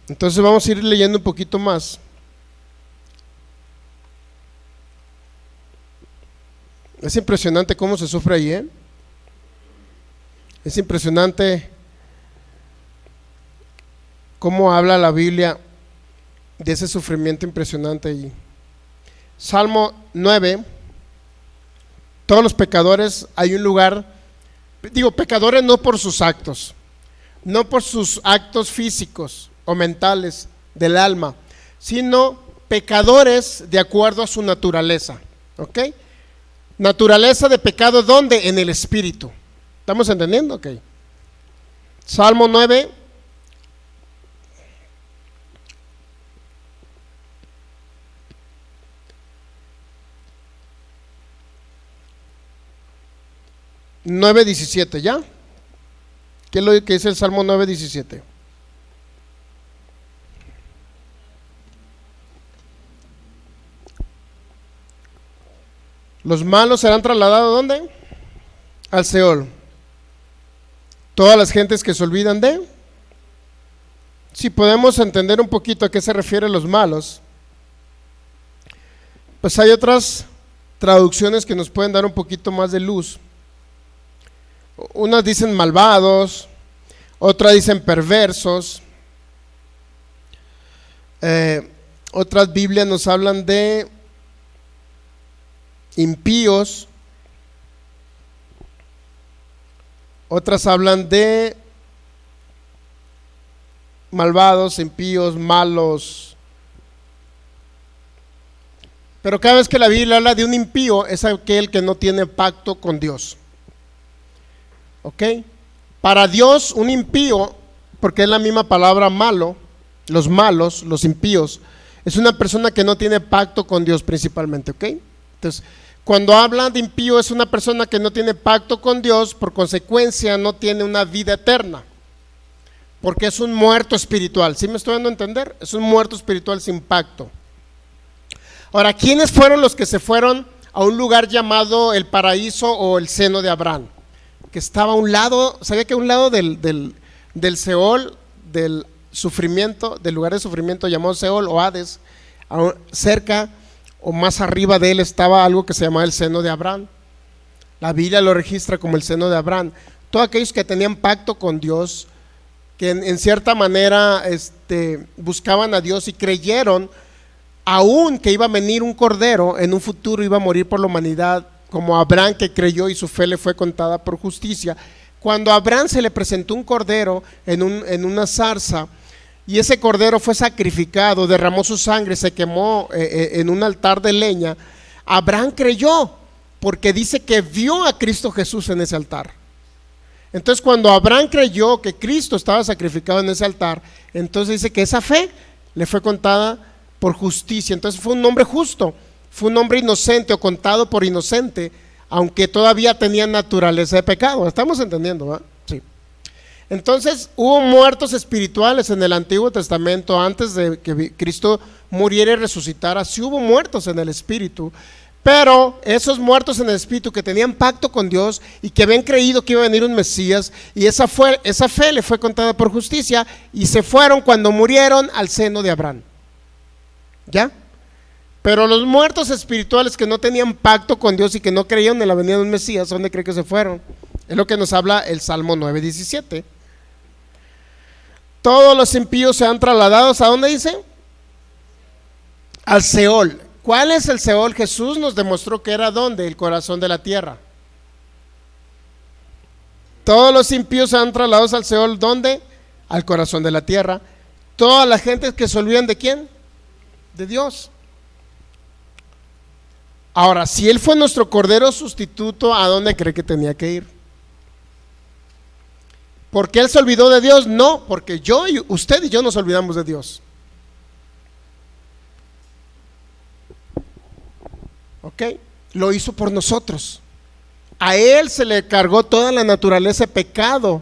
Entonces vamos a ir leyendo un poquito más. Es impresionante cómo se sufre allí, ¿eh? Es impresionante cómo habla la Biblia de ese sufrimiento impresionante allí. Salmo 9. Todos los pecadores, hay un lugar, digo pecadores no por sus actos, no por sus actos físicos o mentales del alma, sino pecadores de acuerdo a su naturaleza. ¿Ok? Naturaleza de pecado, ¿dónde? En el espíritu. ¿Estamos entendiendo? Ok. Salmo 9. (9:17) ¿ya? ¿Qué es lo que dice el Salmo 9:17? Los malos serán trasladados, ¿dónde? Al Seol. Todas las gentes que se olvidan de. Si podemos entender un poquito a qué se refieren los malos, pues hay otras traducciones que nos pueden dar un poquito más de luz. Unas dicen malvados, otras dicen perversos, otras Biblias nos hablan de impíos, otras hablan de malvados, impíos, malos. Pero cada vez que la Biblia habla de un impío, es aquel que no tiene pacto con Dios. ¿Ok? Para Dios, un impío, porque es la misma palabra malo, los malos, los impíos, es una persona que no tiene pacto con Dios principalmente. ¿Ok? Entonces, cuando habla de impío, es una persona que no tiene pacto con Dios, por consecuencia no tiene una vida eterna, porque es un muerto espiritual. ¿Sí me estoy dando a entender? Es un muerto espiritual sin pacto. Ahora, ¿quiénes fueron los que se fueron a un lugar llamado el paraíso o el seno de Abraham? Que estaba a un lado, ¿sabía que a un lado del Seol, del sufrimiento, del lugar de sufrimiento llamado Seol o Hades, cerca o más arriba de él estaba algo que se llamaba el seno de Abraham? La Biblia lo registra como el seno de Abraham. Todos aquellos que tenían pacto con Dios, que en cierta manera buscaban a Dios y creyeron aún que iba a venir un cordero en un futuro, iba a morir por la humanidad, como Abraham, que creyó y su fe le fue contada por justicia. Cuando a Abraham se le presentó un cordero en una zarza, y ese cordero fue sacrificado, derramó su sangre, se quemó en un altar de leña, Abraham creyó, porque dice que vio a Cristo Jesús en ese altar. Entonces, cuando Abraham creyó que Cristo estaba sacrificado en ese altar, entonces dice que esa fe le fue contada por justicia. Entonces fue un hombre justo, fue un hombre inocente o contado por inocente, aunque todavía tenía naturaleza de pecado. ¿Estamos entendiendo? ¿Va? Sí. Entonces hubo muertos espirituales en el Antiguo Testamento antes de que Cristo muriera y resucitara. Sí hubo muertos en el espíritu, pero esos muertos en el espíritu que tenían pacto con Dios y que habían creído que iba a venir un Mesías, y esa fe le fue contada por justicia, y se fueron cuando murieron al seno de Abraham. ¿Ya? Pero los muertos espirituales que no tenían pacto con Dios y que no creían en la venida de un Mesías, ¿dónde cree que se fueron? Es lo que nos habla el Salmo 9:17. Todos los impíos se han trasladado, ¿a dónde dice? Al Seol. ¿Cuál es el Seol? Jesús nos demostró que era ¿dónde? El corazón de la tierra. Todos los impíos se han trasladado al Seol, ¿dónde? Al corazón de la tierra. Toda la gente que se olvidan ¿de quién? De Dios. Ahora, si Él fue nuestro Cordero sustituto, ¿a dónde cree que tenía que ir? ¿Por qué Él se olvidó de Dios? No, porque usted y yo nos olvidamos de Dios. ¿Ok? Lo hizo por nosotros. A Él se le cargó toda la naturaleza de pecado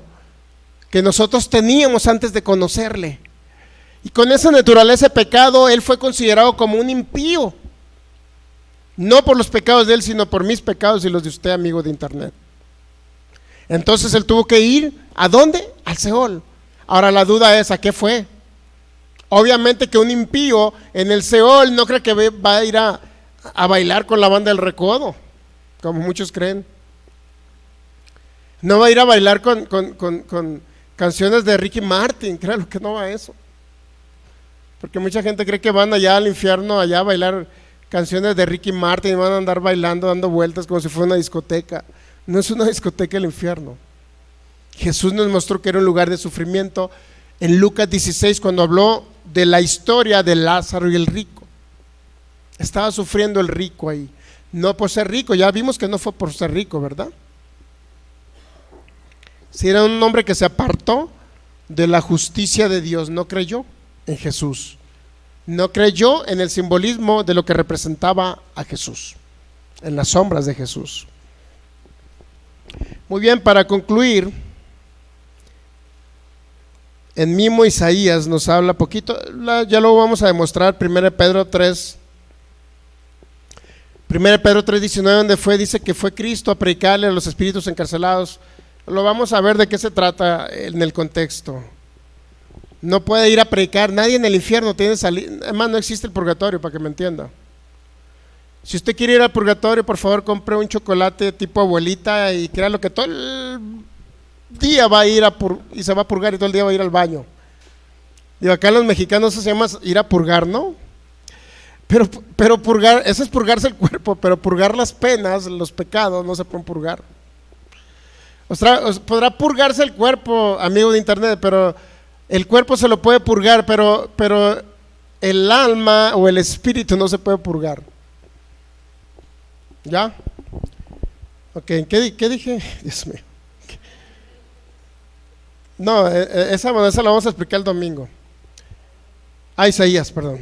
que nosotros teníamos antes de conocerle. Y con esa naturaleza de pecado, Él fue considerado como un impío. No por los pecados de Él, sino por mis pecados y los de usted, amigo de internet. Entonces Él tuvo que ir, ¿a dónde? Al Seol. Ahora la duda es, ¿a qué fue? Obviamente que un impío en el Seol no cree que va a ir a bailar con la banda del recodo, como muchos creen. No va a ir a bailar con canciones de Ricky Martin, claro que no va a eso. Porque mucha gente cree que van allá al infierno, allá a bailar canciones de Ricky Martin y van a andar bailando, dando vueltas como si fuera una discoteca. No es una discoteca el infierno. Jesús nos mostró que era un lugar de sufrimiento en Lucas 16 cuando habló de la historia de Lázaro y el rico. Estaba sufriendo el rico ahí, no por ser rico, ya vimos que no fue por ser rico, ¿verdad? Si era un hombre que se apartó de la justicia de Dios, no creyó en Jesús, no creyó en el simbolismo de lo que representaba a Jesús, en las sombras de Jesús. Muy bien, para concluir, en mismo Isaías nos habla poquito, ya lo vamos a demostrar, 1 Pedro 3, 1 Pedro 3:19, donde dice que fue Cristo a predicarle a los espíritus encarcelados. Lo vamos a ver de qué se trata en el contexto. No puede ir a predicar, nadie en el infierno tiene salida, además no existe el purgatorio, para que me entienda. Si usted quiere ir al purgatorio, por favor compre un chocolate tipo abuelita y créalo que todo el día va a ir y se va a purgar y todo el día va a ir al baño. Digo, acá los mexicanos eso se llama ir a purgar, ¿no? Pero purgar, eso es purgarse el cuerpo, pero purgar las penas, los pecados, no se pueden purgar. Podrá purgarse el cuerpo, amigo de internet, pero el cuerpo se lo puede purgar, pero el alma o el espíritu no se puede purgar. ¿Ya? Ok, ¿qué dije? Dios mío. No, esa la vamos a explicar el domingo. Isaías, perdón.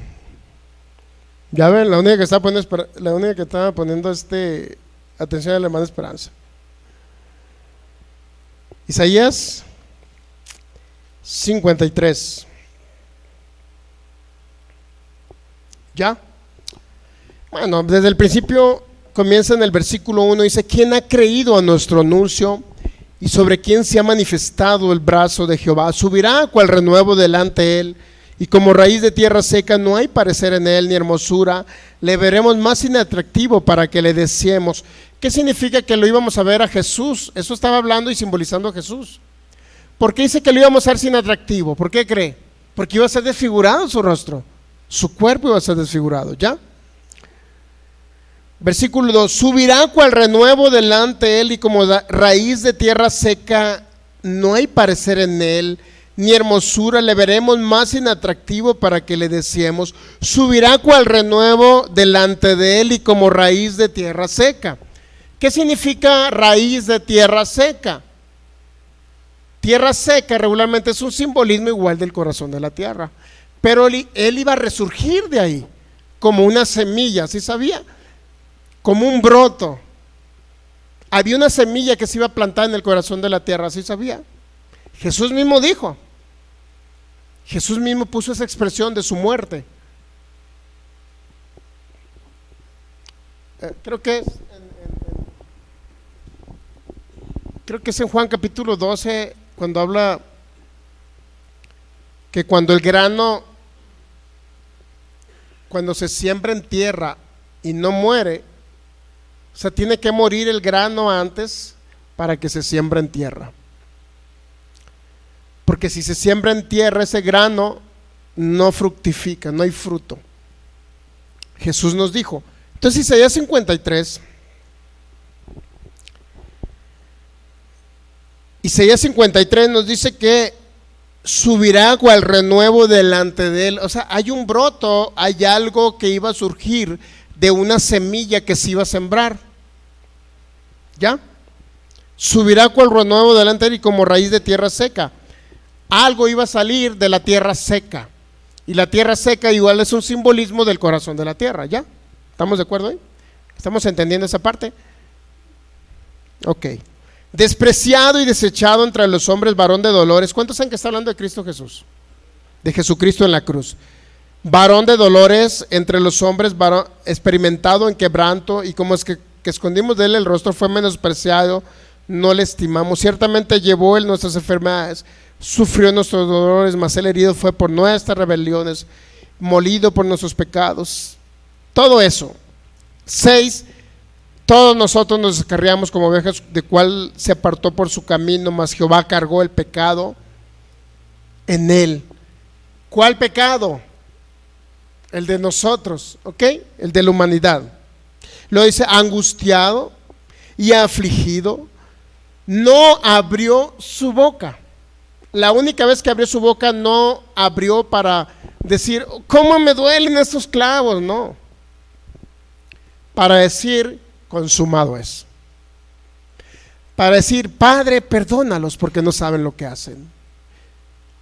Ya ven, la única que estaba poniendo atención a la hermana Esperanza. Isaías 53. ¿Ya? Bueno, desde el principio comienza en el versículo 1, dice: ¿quién ha creído a nuestro anuncio? ¿Y sobre quién se ha manifestado el brazo de Jehová? Subirá cual renuevo delante de él, y como raíz de tierra seca no hay parecer en él ni hermosura, le veremos más inatractivo para que le deseemos. ¿Qué significa que lo íbamos a ver a Jesús? Eso estaba hablando y simbolizando a Jesús. ¿Por qué dice que lo íbamos a ver sin atractivo? ¿Por qué cree? Porque iba a ser desfigurado su rostro, su cuerpo iba a ser desfigurado, ¿ya? Versículo 2: subirá cual renuevo delante de él, y como raíz de tierra seca no hay parecer en él ni hermosura, le veremos más inatractivo para que le deseemos. Subirá cual renuevo delante de él, y como raíz de tierra seca. ¿Qué significa raíz de tierra seca? Tierra seca regularmente es un simbolismo igual del corazón de la tierra, pero él iba a resurgir de ahí como una semilla, ¿sí sabía? Como un broto. Había una semilla que se iba a plantar en el corazón de la tierra, ¿sí sabía? Jesús mismo dijo, Jesús mismo puso esa expresión de su muerte. creo que es en Juan capítulo 12, cuando habla que cuando el grano, cuando se siembra en tierra y no muere, o sea, tiene que morir el grano antes para que se siembre en tierra. Porque si se siembra en tierra, ese grano no fructifica, no hay fruto. Jesús nos dijo. Entonces Isaías 53, nos dice que subirá cual renuevo delante de él. O sea, hay un broto, hay algo que iba a surgir de una semilla que se iba a sembrar. ¿Ya? Subirá cual renuevo delante de él y como raíz de tierra seca. Algo iba a salir de la tierra seca. Y la tierra seca igual es un simbolismo del corazón de la tierra. ¿Ya? ¿Estamos de acuerdo ahí? ¿Estamos entendiendo esa parte? Ok. Despreciado y desechado entre los hombres, varón de dolores. ¿Cuántos saben que está hablando de Cristo Jesús? De Jesucristo en la cruz. Varón de dolores entre los hombres, varón experimentado en quebranto, y como es que escondimos de él el rostro, fue menospreciado, no le estimamos. Ciertamente llevó él nuestras enfermedades, sufrió nuestros dolores, mas él herido fue por nuestras rebeliones, molido por nuestros pecados. Todo eso. 6. Todos nosotros nos descarriamos como ovejas, de cual se apartó por su camino, mas Jehová cargó el pecado en él. ¿Cuál pecado? El de nosotros, ¿ok? El de la humanidad. Lo dice, angustiado y afligido, no abrió su boca. La única vez que abrió su boca, no abrió para decir, ¿cómo me duelen estos clavos? No. Para decir, consumado es. Para decir, Padre, perdónalos porque no saben lo que hacen.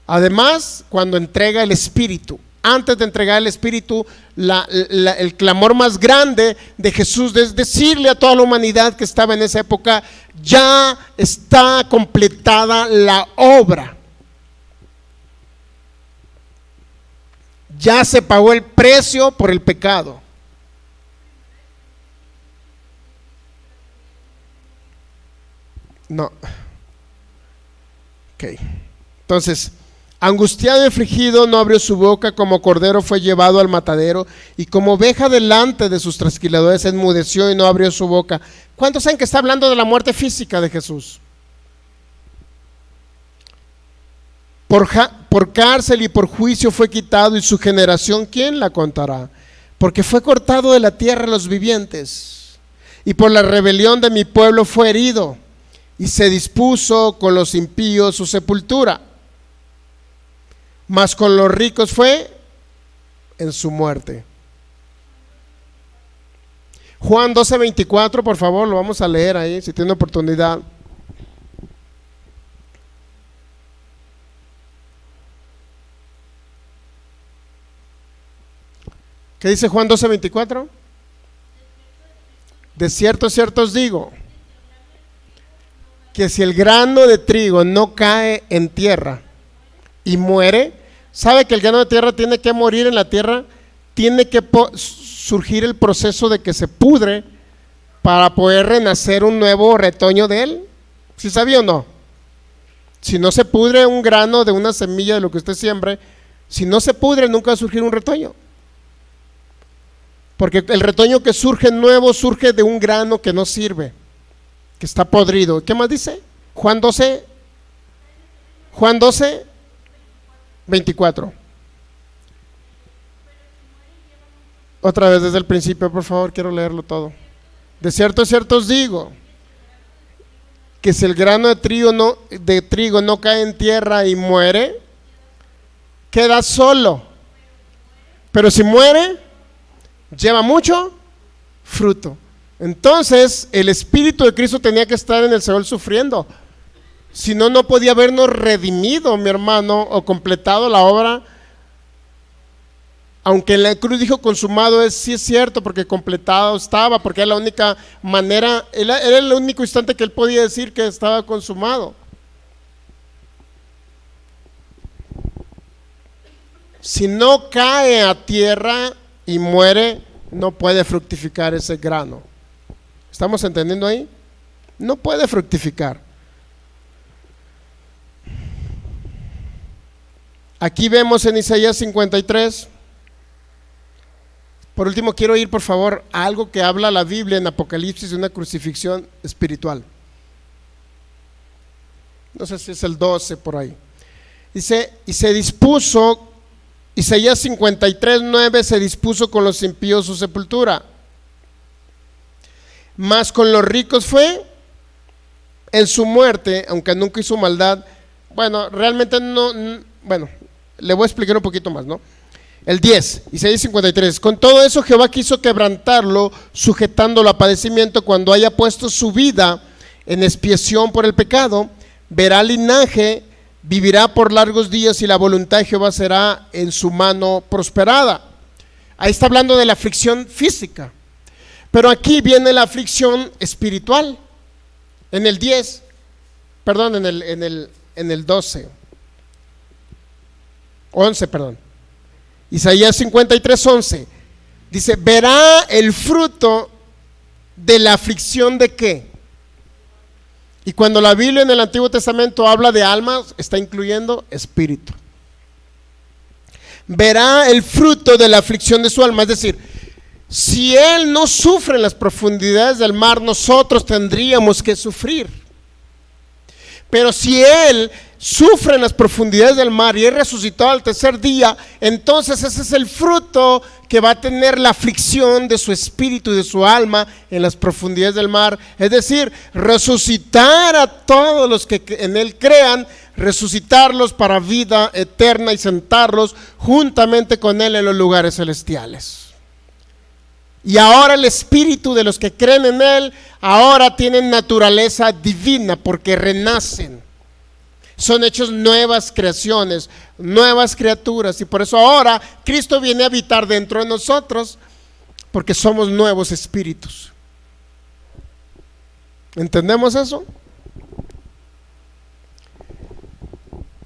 Además, cuando entrega el Espíritu, antes de entregar el Espíritu, el clamor más grande de Jesús es decirle a toda la humanidad que estaba en esa época, ya está completada la obra. Ya se pagó el precio por el pecado. No. Ok. Entonces, angustiado y afligido, no abrió su boca, como cordero fue llevado al matadero, y como oveja delante de sus trasquiladores enmudeció y no abrió su boca. ¿Cuántos saben que está hablando de la muerte física de Jesús? Por cárcel y por juicio fue quitado, y su generación, ¿quién la contará? Porque fue cortado de la tierra de los vivientes, y por la rebelión de mi pueblo fue herido, y se dispuso con los impíos su sepultura, mas con los ricos fue en su muerte. Juan 12:24, por favor, lo vamos a leer ahí, si tiene oportunidad. ¿Qué dice Juan 12:24? De cierto, cierto os digo, que si el grano de trigo no cae en tierra y muere, sabe que el grano de tierra tiene que morir en la tierra, tiene que surgir el proceso de que se pudre para poder renacer un nuevo retoño de él. ¿Sí sabía o no? Si no se pudre un grano de una semilla de lo que usted siembre, si no se pudre, nunca va a surgir un retoño. Porque el retoño que surge nuevo surge de un grano que no sirve, que está podrido. ¿Qué más dice? Juan 12:24. Otra vez desde el principio, por favor, quiero leerlo todo. De cierto, cierto os digo, que si el grano de trigo no cae en tierra y muere, queda solo. Pero si muere, lleva mucho fruto. Entonces el Espíritu de Cristo tenía que estar en el Seol sufriendo, si no, no podía habernos redimido, mi hermano, o completado la obra. Aunque en la cruz dijo consumado, sí es cierto, porque completado estaba, porque era la única manera, era el único instante que él podía decir que estaba consumado. Si no cae a tierra y muere, no puede fructificar ese grano. ¿Estamos entendiendo ahí? No puede fructificar. Aquí vemos en Isaías 53. Por último, quiero ir por favor a algo que habla la Biblia en Apocalipsis de una crucifixión espiritual. No sé si es el 12 por ahí. Dice, y se dispuso, Isaías 53:9, se dispuso con los impíos su sepultura, mas con los ricos fue en su muerte, aunque nunca hizo maldad. Bueno, realmente no, bueno, le voy a explicar un poquito más, ¿no? El 10, Isaías 53, con todo eso Jehová quiso quebrantarlo, sujetándolo a padecimiento, cuando haya puesto su vida en expiación por el pecado, verá linaje, vivirá por largos días, y la voluntad de Jehová será en su mano prosperada. Ahí está hablando de la aflicción física, pero aquí viene la aflicción espiritual. En el 10, perdón, en el 12, 11, perdón. Isaías 53:11 dice, verá el fruto de la aflicción de qué. Y cuando la Biblia en el Antiguo Testamento habla de almas, está incluyendo espíritu. Verá el fruto de la aflicción de su alma, es decir, si él no sufre en las profundidades del mar, nosotros tendríamos que sufrir. Pero si él sufre en las profundidades del mar y es resucitado al tercer día, entonces ese es el fruto que va a tener la aflicción de su espíritu y de su alma en las profundidades del mar. Es decir, resucitar a todos los que en él crean, resucitarlos para vida eterna y sentarlos juntamente con él en los lugares celestiales. Y ahora el espíritu de los que creen en él, ahora tienen naturaleza divina porque renacen. Son hechos nuevas creaciones, nuevas criaturas, y por eso ahora Cristo viene a habitar dentro de nosotros, porque somos nuevos espíritus. ¿Entendemos eso?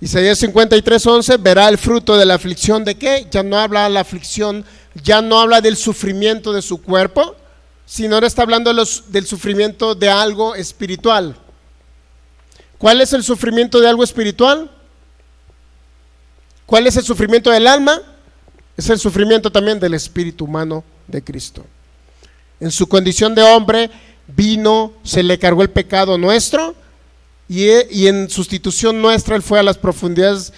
Isaías 53:11, verá el fruto de la aflicción de qué. Ya no habla de la aflicción, ya no habla del sufrimiento de su cuerpo, sino ahora está hablando del sufrimiento de algo espiritual. ¿Cuál es el sufrimiento de algo espiritual? ¿Cuál es el sufrimiento del alma? Es el sufrimiento también del espíritu humano de Cristo. En su condición de hombre vino, se le cargó el pecado nuestro, y en sustitución nuestra él fue a las profundidades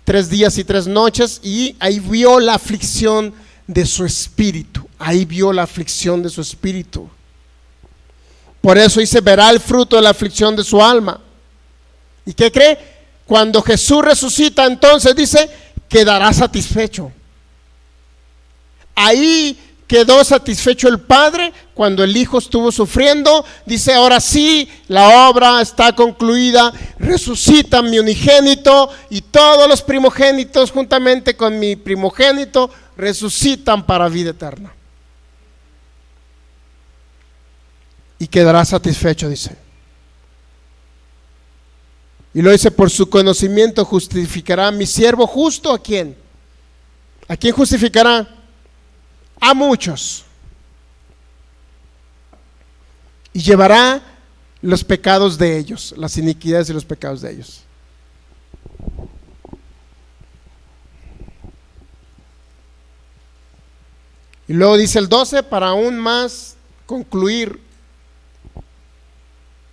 3 días y 3 noches, y ahí vio la aflicción de su espíritu. Ahí vio la aflicción de su espíritu. Por eso dice, verá el fruto de la aflicción de su alma. ¿Y qué cree? Cuando Jesús resucita, entonces dice, quedará satisfecho. Ahí quedó satisfecho el Padre cuando el Hijo estuvo sufriendo. Dice, ahora sí, la obra está concluida, resucita mi unigénito, y todos los primogénitos juntamente con mi primogénito resucitan para vida eterna. Y quedará satisfecho, dice. Y lo dice, por su conocimiento justificará a mi siervo justo. ¿A quién? ¿A quién justificará? A muchos. Y llevará los pecados de ellos, las iniquidades y los pecados de ellos. Y luego dice el 12, para aún más concluir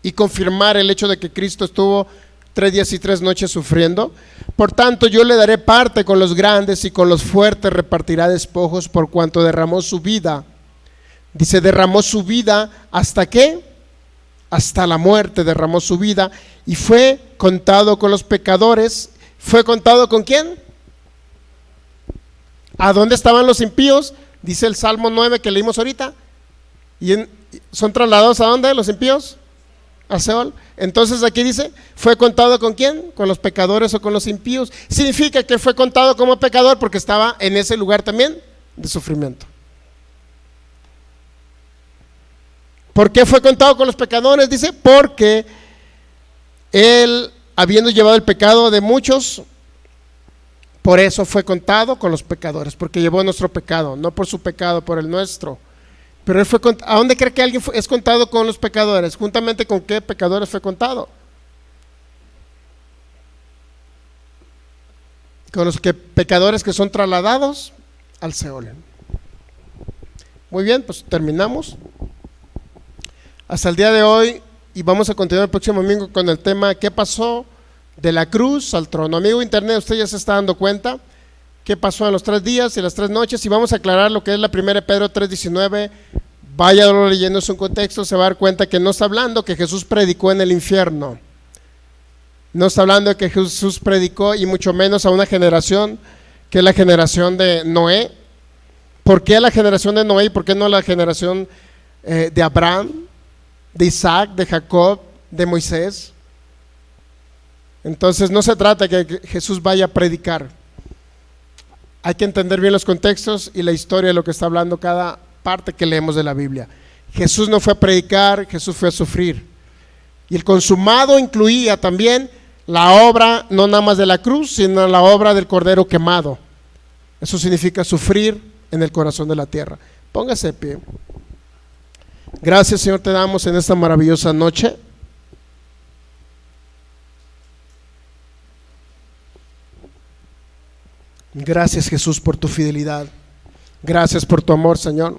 y confirmar el hecho de que Cristo estuvo 3 días y 3 noches sufriendo. Por tanto, yo le daré parte con los grandes, y con los fuertes repartirá despojos, por cuanto derramó su vida. Dice, derramó su vida, ¿hasta qué? Hasta la muerte derramó su vida, y fue contado con los pecadores. ¿Fue contado con quién? ¿A dónde estaban los impíos? Dice el Salmo 9 que leímos ahorita. ¿Son trasladados a dónde los impíos? A Seol. Entonces aquí dice, ¿fue contado con quién? ¿Con los pecadores o con los impíos? Significa que fue contado como pecador porque estaba en ese lugar también de sufrimiento. ¿Por qué fue contado con los pecadores? Dice, porque él, habiendo llevado el pecado de muchos, Por eso fue contado con los pecadores, porque llevó nuestro pecado, no por su pecado, por el nuestro. Pero él fue ¿a dónde cree que alguien es contado con los pecadores? ¿Juntamente con qué pecadores fue contado? Con los pecadores que son trasladados al Seol. Muy bien, pues terminamos. Hasta el día de hoy, y vamos a continuar el próximo domingo con el tema ¿qué pasó de la cruz al trono? Amigo internet, usted ya se está dando cuenta qué pasó en los 3 días y las 3 noches, y vamos a aclarar lo que es la 1 Pedro 3:19. Váyalo leyendo en su contexto, se va a dar cuenta que no está hablando que Jesús predicó en el infierno. No está hablando de que Jesús predicó, y mucho menos a una generación que es la generación de Noé. ¿Por qué la generación de Noé y por qué no la generación de Abraham, de Isaac, de Jacob, de Moisés? Entonces no se trata de que Jesús vaya a predicar. Hay que entender bien los contextos y la historia de lo que está hablando cada parte que leemos de la Biblia. Jesús no fue a predicar, Jesús fue a sufrir. Y el consumado incluía también la obra no nada más de la cruz, sino la obra del Cordero quemado. Eso significa sufrir en el corazón de la tierra. Póngase de pie. Gracias, Señor, te damos en esta maravillosa noche. Gracias, Jesús, por tu fidelidad. Gracias por tu amor, Señor.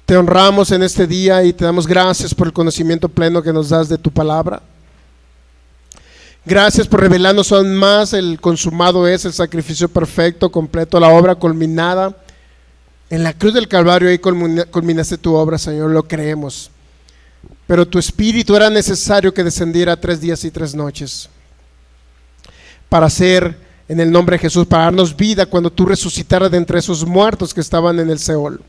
Te honramos en este día y te damos gracias por el conocimiento pleno que nos das de tu palabra. Gracias por revelarnos aún más el consumado es, el sacrificio perfecto, completo, la obra culminada. En la cruz del Calvario ahí culminaste tu obra, Señor, lo creemos. Pero tu Espíritu era necesario que descendiera 3 días y 3 noches para hacer, en el nombre de Jesús, para darnos vida cuando tú resucitaras de entre esos muertos que estaban en el Seol.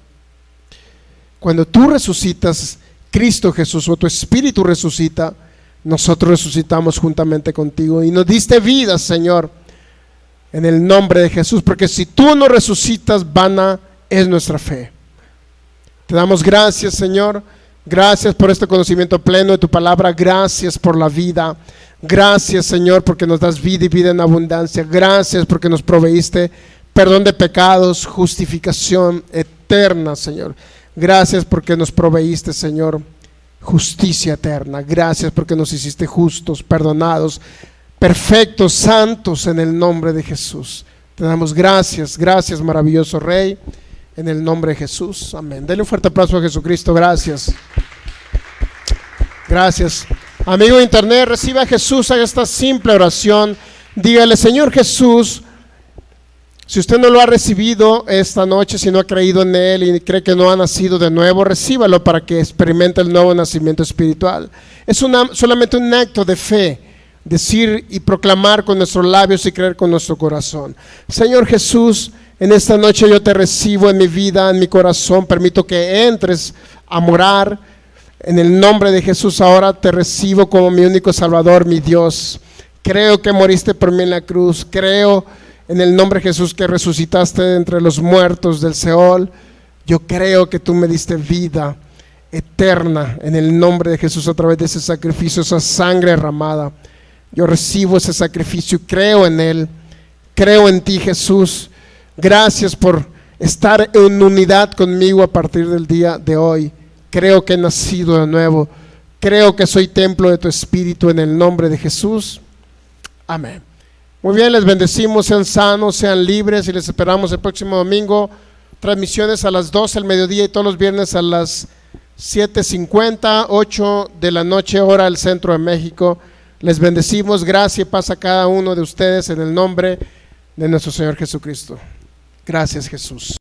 Cuando tú resucitas, Cristo Jesús, o tu Espíritu resucita, nosotros resucitamos juntamente contigo y nos diste vida, Señor, en el nombre de Jesús, porque si tú no resucitas, vana es nuestra fe. Te damos gracias, Señor. Gracias por este conocimiento pleno de tu palabra. Gracias por la vida. Gracias, Señor, porque nos das vida y vida en abundancia. Gracias porque nos proveíste perdón de pecados, justificación eterna, Señor. Gracias porque nos proveíste, Señor, justicia eterna. Gracias porque nos hiciste justos, perdonados, perfectos, santos en el nombre de Jesús. Te damos gracias, gracias, maravilloso Rey, en el nombre de Jesús. Amén. Denle un fuerte aplauso a Jesucristo. Gracias. Gracias. Amigo de internet, reciba a Jesús, haga esta simple oración. Dígale: Señor Jesús, si usted no lo ha recibido esta noche, si no ha creído en Él y cree que no ha nacido de nuevo, recíbalo para que experimente el nuevo nacimiento espiritual. Es solamente un acto de fe, decir y proclamar con nuestros labios y creer con nuestro corazón. Señor Jesús, en esta noche yo te recibo en mi vida, en mi corazón. Permito que entres a morar. En el nombre de Jesús ahora te recibo como mi único Salvador, mi Dios. Creo que moriste por mí en la cruz. Creo en el nombre de Jesús que resucitaste de entre los muertos del Seol. Yo creo que tú me diste vida eterna en el nombre de Jesús a través de ese sacrificio, esa sangre derramada. Yo recibo ese sacrificio y creo en Él. Creo en ti, Jesús. Gracias por estar en unidad conmigo a partir del día de hoy. Creo que he nacido de nuevo. Creo que soy templo de tu Espíritu en el nombre de Jesús. Amén. Muy bien, les bendecimos, sean sanos, sean libres y les esperamos el próximo domingo. Transmisiones a las 12 del mediodía y todos los viernes a las 7:50, 8 de la noche, hora del centro de México. Les bendecimos, gracia y paz a cada uno de ustedes en el nombre de nuestro Señor Jesucristo. Gracias, Jesús.